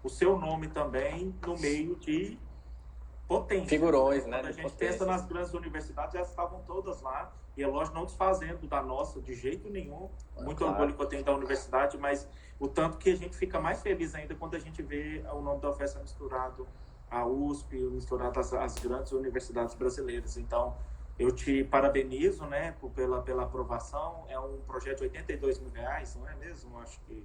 o seu nome também no meio de potência. Figurões, né? Quando a gente pensa nas grandes universidades, elas estavam todas lá, e é lógico, não desfazendo da nossa de jeito nenhum, muito orgulho que eu tenho da universidade, mas o tanto que a gente fica mais feliz ainda quando a gente vê o nome da UFES misturado à USP, misturado às grandes universidades brasileiras. Então, eu te parabenizo, né, pela aprovação. É um projeto de R$82 mil, não é mesmo? Acho que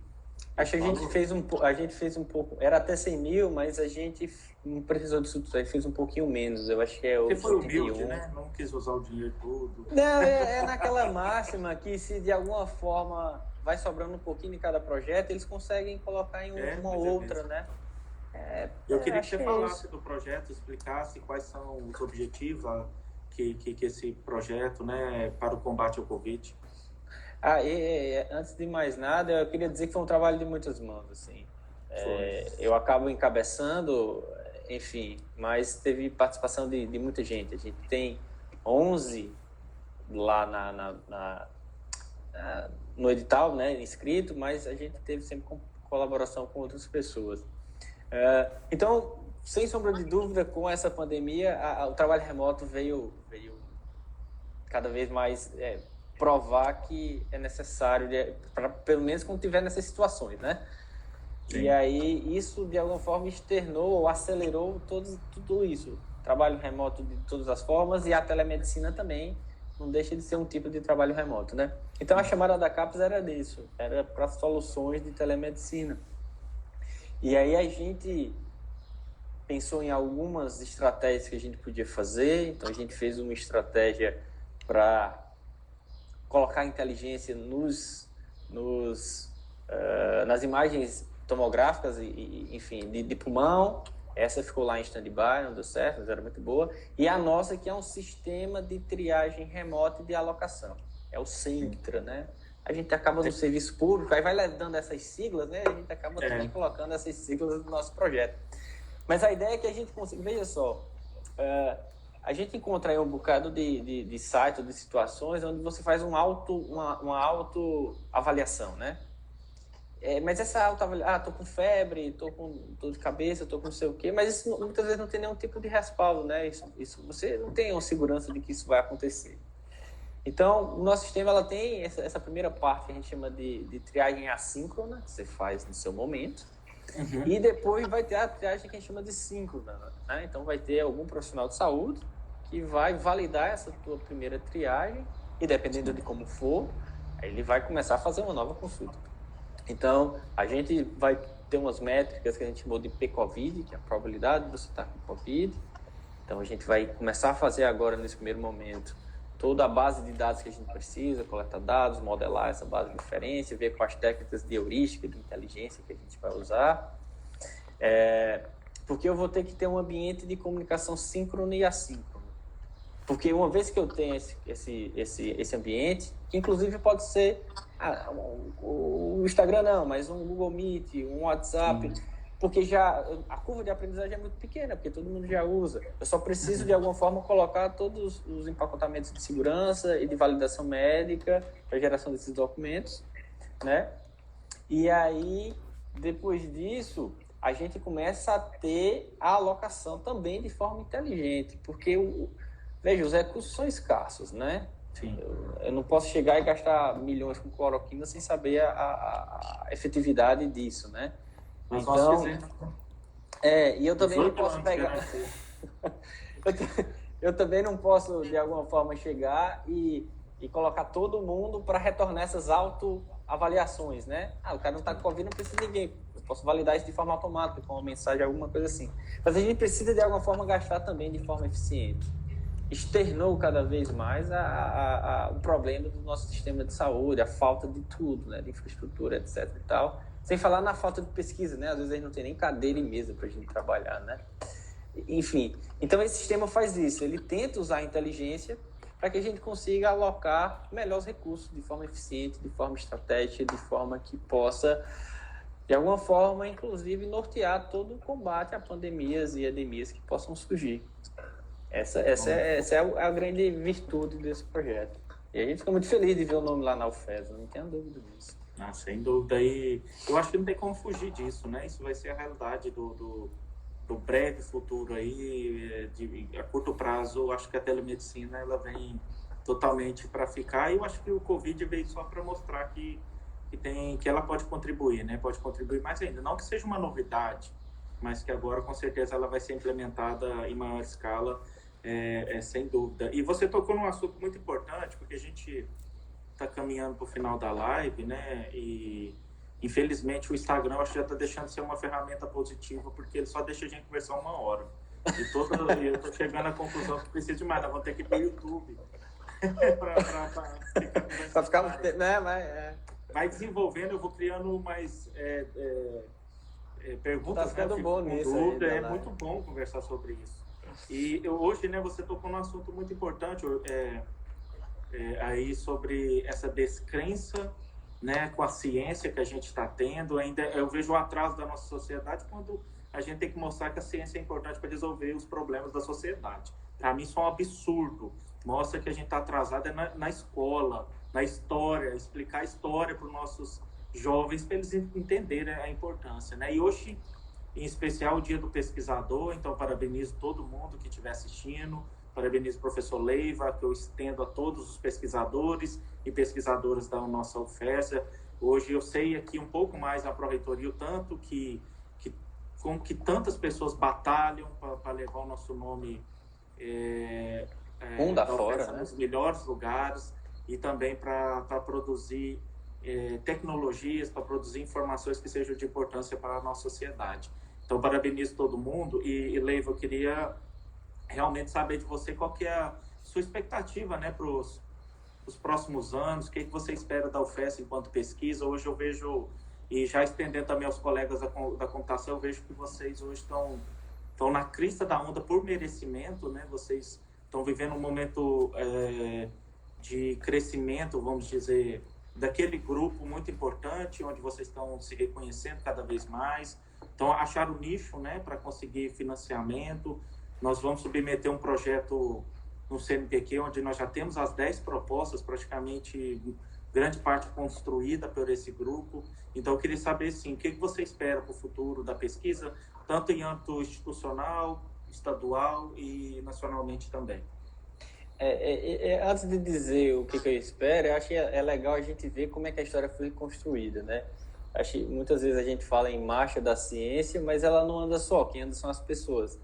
a gente fez um pouco, era até 100 mil, mas a gente não precisou disso tudo, a gente fez um pouquinho menos, eu acho que é o... Você foi humilde, né? Não quis usar o dinheiro todo. Não, é naquela máxima que se de alguma forma vai sobrando um pouquinho em cada projeto, eles conseguem colocar em uma outra, né? Eu queria que você falasse do projeto, explicasse quais são os objetivos que esse projeto, né, para o combate ao Covid. Antes de mais nada, eu queria dizer que foi um trabalho de muitas mãos, assim. Eu acabo encabeçando, enfim, mas teve participação de muita gente. A gente tem 11 lá no edital, né, inscrito, mas a gente teve sempre colaboração com outras pessoas. Então, sem sombra de dúvida, com essa pandemia, o trabalho remoto veio cada vez mais provar que é necessário, pelo menos quando tiver nessas situações, né? Sim. E aí isso de alguma forma externou ou acelerou tudo isso, trabalho remoto de todas as formas, e a telemedicina também não deixa de ser um tipo de trabalho remoto, né? Então a chamada da CAPES era disso, era para soluções de telemedicina. E aí a gente pensou em algumas estratégias que a gente podia fazer. Então, a gente fez uma estratégia para colocar inteligência nas imagens tomográficas, enfim, de pulmão. Essa ficou lá em stand-by, não deu certo, mas era muito boa. E a nossa, que é um sistema de triagem remota e de alocação. É o SENTRA, né? A gente acaba no serviço público, aí vai dando essas siglas, né? A gente acaba também colocando essas siglas no nosso projeto. Mas a ideia é que a gente consiga... Veja só, a gente encontra aí um bocado de sites, de situações onde você faz uma autoavaliação, né? Mas essa autoavaliação, tô com febre, tô com dor de cabeça, tô com não sei o quê, mas isso muitas vezes não tem nenhum tipo de respaldo, né? Isso você não tem uma segurança de que isso vai acontecer. Então, o nosso sistema ela tem essa primeira parte que a gente chama de triagem assíncrona, que você faz no seu momento, e depois vai ter a triagem que a gente chama de síncrona, né? Então, vai ter algum profissional de saúde que vai validar essa tua primeira triagem e, dependendo de como for, aí ele vai começar a fazer uma nova consulta. Então, a gente vai ter umas métricas que a gente chamou de P-COVID, que é a probabilidade de você estar com Covid. Então, a gente vai começar a fazer agora, nesse primeiro momento, toda a base de dados que a gente precisa, coletar dados, modelar essa base de referência, ver quais técnicas de heurística, de inteligência que a gente vai usar. Porque eu vou ter que ter um ambiente de comunicação síncrona e assíncrona. Porque uma vez que eu tenho esse ambiente, que inclusive pode ser o Instagram não, mas um Google Meet, um WhatsApp, porque já a curva de aprendizagem é muito pequena, porque todo mundo já usa. Eu só preciso de alguma forma colocar todos os empacotamentos de segurança e de validação médica para geração desses documentos, né? E aí, depois disso, a gente começa a ter a alocação também de forma inteligente, porque veja, os recursos são escassos, né? Sim. Eu não posso chegar e gastar milhões com cloroquina sem saber a efetividade disso, né? Mas então, nós fizemos. E eu também não posso pegar. eu também não posso, de alguma forma, chegar e colocar todo mundo para retornar essas autoavaliações, né? O cara não está com Covid, não precisa de ninguém. Eu posso validar isso de forma automática, com uma mensagem, alguma coisa assim. Mas a gente precisa, de alguma forma, gastar também de forma eficiente. Externou cada vez mais o problema do nosso sistema de saúde, a falta de tudo, né? De infraestrutura, etc. e tal. Sem falar na falta de pesquisa, né? Às vezes a gente não tem nem cadeira e mesa para a gente trabalhar, né? Enfim, então esse sistema faz isso. Ele tenta usar a inteligência para que a gente consiga alocar melhores recursos de forma eficiente, de forma estratégica, de forma que possa, de alguma forma, inclusive, nortear todo o combate a pandemias e endemias que possam surgir. Essa é a grande virtude desse projeto. E a gente fica muito feliz de ver o nome lá na UFES, não tenho dúvida disso. Sem dúvida. E eu acho que não tem como fugir disso, né? Isso vai ser a realidade do breve futuro aí, a curto prazo. Eu acho que a telemedicina ela vem totalmente para ficar. E eu acho que o Covid veio só para mostrar que ela pode contribuir, né? Pode contribuir mais ainda. Não que seja uma novidade, mas que agora com certeza ela vai ser implementada em maior escala, sem dúvida. E você tocou num assunto muito importante, porque a gente está caminhando para o final da live, né? E infelizmente o Instagram eu acho que já está deixando de ser uma ferramenta positiva, porque ele só deixa a gente conversar 1 hora. E eu estou chegando à conclusão que precisa de mais, nós vamos ter que ir para o YouTube para ficar né? Vai desenvolvendo, eu vou criando mais perguntas. Tá ficando bom nisso. É muito bom conversar sobre isso. E hoje, né, você tocou num assunto muito importante aí sobre essa descrença, né, com a ciência que a gente está tendo. Ainda eu vejo o atraso da nossa sociedade quando a gente tem que mostrar que a ciência é importante para resolver os problemas da sociedade. Para mim isso é um absurdo. Mostra que a gente está atrasado na escola, na história, explicar a história para os nossos jovens, para eles entenderem a importância, né? E hoje, em especial, o Dia do Pesquisador, então parabenizo todo mundo que estiver assistindo, parabenizo o professor Leiva, que eu estendo a todos os pesquisadores e pesquisadoras da nossa UFES. Hoje eu sei aqui um pouco mais na Pró-Reitoria, o tanto como que tantas pessoas batalham para levar o nosso nome da fora, né? Nos melhores lugares, e também para produzir tecnologias, para produzir informações que sejam de importância para a nossa sociedade. Então, parabenizo todo mundo e Leiva, eu queria realmente saber de você qual que é a sua expectativa, né, para os próximos anos, o que você espera da UFES enquanto pesquisa. Hoje eu vejo, e já estendendo também aos colegas da computação, eu vejo que vocês hoje estão na crista da onda por merecimento, né? Vocês estão vivendo um momento de crescimento, vamos dizer, daquele grupo muito importante, onde vocês estão se reconhecendo cada vez mais. Então, achar o nicho, né, para conseguir financiamento. Nós vamos submeter um projeto no CNPq, onde nós já temos as 10 propostas, praticamente grande parte construída por esse grupo. Então, eu queria saber, sim, o que você espera para o futuro da pesquisa, tanto em âmbito institucional, estadual e nacionalmente também. Antes de dizer o que eu espero, eu acho que é legal a gente ver como é que a história foi construída, né? Acho que muitas vezes a gente fala em marcha da ciência, mas ela não anda só, quem anda são as pessoas.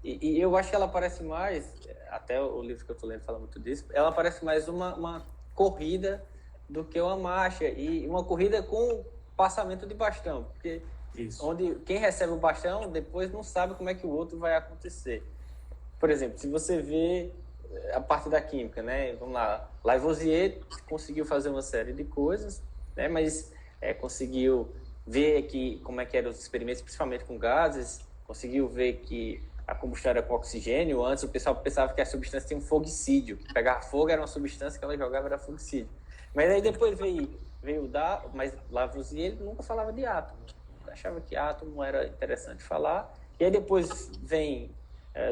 E eu acho que ela parece mais, até o livro que eu estou lendo fala muito disso, ela parece mais uma corrida do que uma marcha, e uma corrida com passamento de bastão, porque onde quem recebe o bastão depois não sabe como é que o outro vai acontecer. Por exemplo, se você vê a parte da química, né? Vamos lá, Lavoisier conseguiu fazer uma série de coisas, né? Mas conseguiu ver como é que eram os experimentos, principalmente com gases, conseguiu ver que a combustão era com oxigênio. Antes o pessoal pensava que a substância tinha um fogicídio, pegar fogo era uma substância que ela jogava, era fogicídio. Mas aí depois mas Lavoisier ele nunca falava de átomo, achava que átomo era interessante falar, e aí depois vem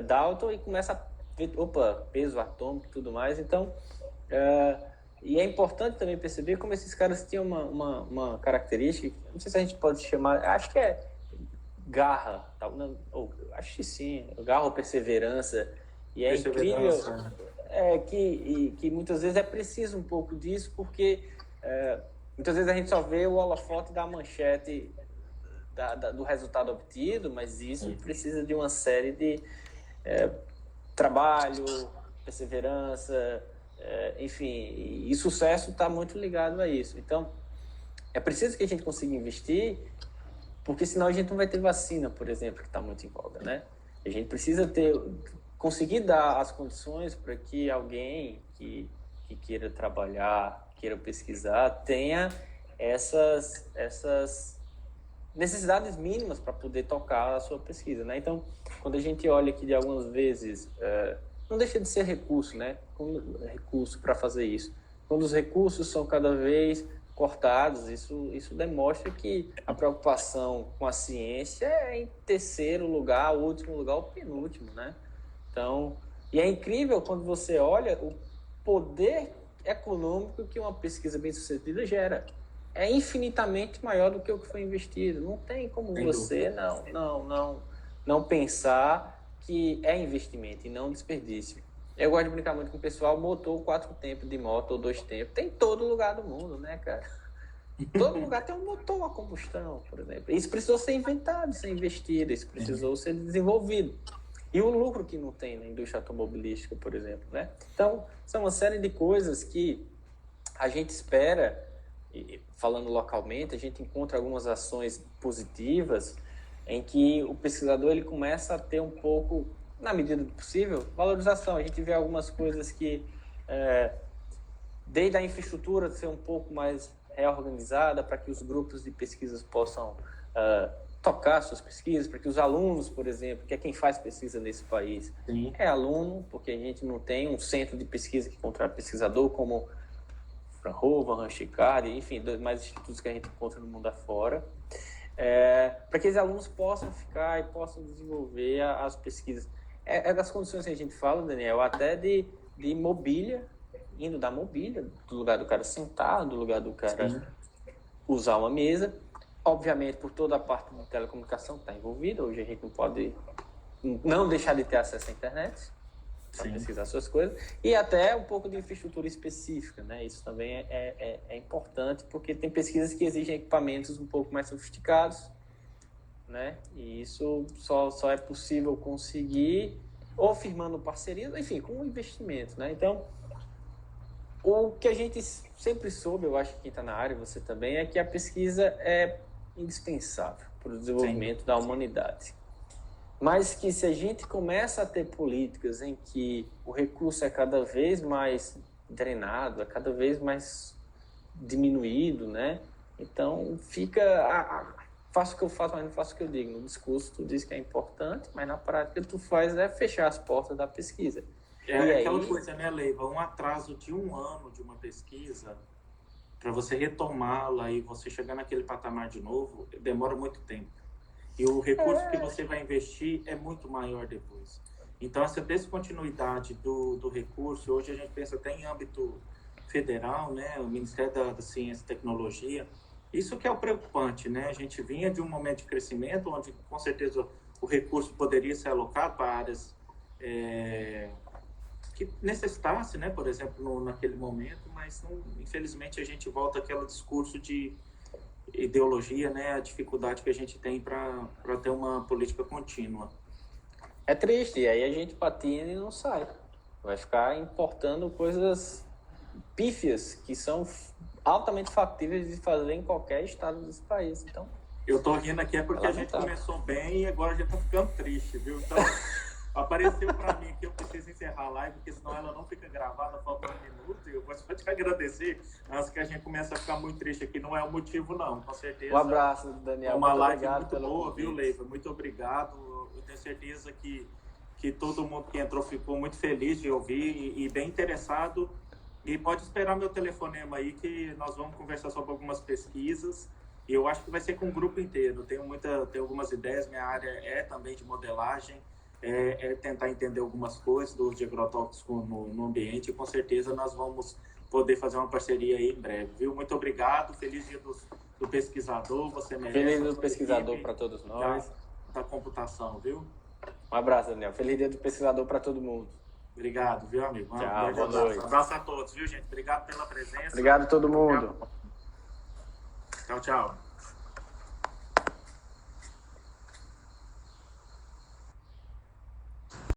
Dalton e começa a ver, peso atômico e tudo mais. Então, e é importante também perceber como esses caras tinham uma característica, não sei se a gente pode chamar, acho que é garra, acho que sim, garra ou perseverança, e é incrível que muitas vezes é preciso um pouco disso, porque muitas vezes a gente só vê o holofote da manchete do resultado obtido, mas isso precisa de uma série de trabalho, perseverança, enfim, e sucesso está muito ligado a isso. Então, é preciso que a gente consiga investir, porque senão a gente não vai ter vacina, por exemplo, que está muito em voga, né? A gente precisa conseguir dar as condições para que alguém que queira trabalhar, queira pesquisar, tenha essas necessidades mínimas para poder tocar a sua pesquisa, né? Então, quando a gente olha que de algumas vezes não deixa de ser recurso, né? Recurso para fazer isso. Quando os recursos são cada vez cortados, isso demonstra que a preocupação com a ciência é em terceiro lugar, último lugar, ou penúltimo, né? Então, e é incrível quando você olha o poder econômico que uma pesquisa bem-sucedida gera. É infinitamente maior do que o que foi investido. Não tem como você não pensar que é investimento e não desperdício. Eu gosto de brincar muito com o pessoal, motor 4 tempos de moto ou 2 tempos. Tem em todo lugar do mundo, né, cara? Todo lugar tem um motor a combustão, por exemplo. Isso precisou ser inventado, ser investido, isso precisou ser desenvolvido. E o lucro que não tem na indústria automobilística, por exemplo, né? Então, são uma série de coisas que a gente espera, e falando localmente, a gente encontra algumas ações positivas em que o pesquisador ele começa a ter um pouco, na medida do possível, valorização. A gente vê algumas coisas que, desde a infraestrutura ser um pouco mais reorganizada para que os grupos de pesquisas possam tocar suas pesquisas, para que os alunos, por exemplo, que é quem faz pesquisa nesse país, é aluno, porque a gente não tem um centro de pesquisa que contrata pesquisador como Fraunhofer, Ranchicard, enfim, mais institutos que a gente encontra no mundo afora, para que os alunos possam ficar e possam desenvolver as pesquisas. É das condições que a gente fala, Daniel, até de mobília, indo da mobília, do lugar do cara sentar, do lugar do cara usar uma mesa. Obviamente, por toda a parte de telecomunicação que está envolvida, hoje a gente não pode não deixar de ter acesso à internet para pesquisar suas coisas, e até um pouco de infraestrutura específica, né? Isso também é importante, porque tem pesquisas que exigem equipamentos um pouco mais sofisticados, né? E isso só é possível conseguir ou firmando parcerias, enfim, com investimento, né? Então, o que a gente sempre soube, eu acho que quem está na área, você também, é que a pesquisa é indispensável. para o desenvolvimento da humanidade. Mas que se a gente começa a ter políticas em que o recurso é cada vez mais drenado, é cada vez mais diminuído, né? Então fica... faço o que eu faço, mas não faço o que eu digo. No discurso tu diz que é importante, mas na prática tu faz é fechar as portas da pesquisa. É aquela coisa, né, Leiva? Um atraso de 1 ano de uma pesquisa, para você retomá-la e você chegar naquele patamar de novo, demora muito tempo. E o recurso que você vai investir é muito maior depois. Então, essa descontinuidade do recurso, hoje a gente pensa até em âmbito federal, né, o Ministério da Ciência e Tecnologia, isso que é o preocupante, né? A gente vinha de um momento de crescimento onde, com certeza, o recurso poderia ser alocado para áreas que necessitasse, né, por exemplo, naquele momento, mas não, infelizmente a gente volta àquele discurso de ideologia, né, a dificuldade que a gente tem para ter uma política contínua. É triste, e aí a gente patina e não sai. Vai ficar importando coisas pífias que são altamente factíveis de fazer em qualquer estado desse país. Então, eu tô rindo aqui porque a gente começou bem e agora a gente tá ficando triste, viu? Então, apareceu para mim que eu preciso encerrar a live, porque senão ela não fica gravada, falta 1 minuto, e eu vou só te agradecer, antes que a gente comece a ficar muito triste aqui, não é o motivo não, com certeza. Um abraço, Daniel. Uma live muito boa, viu, Leiva? Muito obrigado, eu tenho certeza que todo mundo que entrou ficou muito feliz de ouvir e bem interessado, e pode esperar meu telefonema aí, que nós vamos conversar sobre algumas pesquisas, e eu acho que vai ser com o grupo inteiro, tenho algumas ideias, minha área é também de modelagem, tentar entender algumas coisas do uso de agrotóxicos no ambiente, e com certeza nós vamos poder fazer uma parceria aí em breve, viu? Muito obrigado, feliz dia do pesquisador, você merece. Feliz dia do pesquisador para todos nós. Da computação, viu? Um abraço, Daniel. Feliz dia do pesquisador para todo mundo. Obrigado, viu, amigo? Tchau, boa noite. Um abraço a todos, viu, gente? Obrigado pela presença. Obrigado a todo mundo. Tchau, tchau.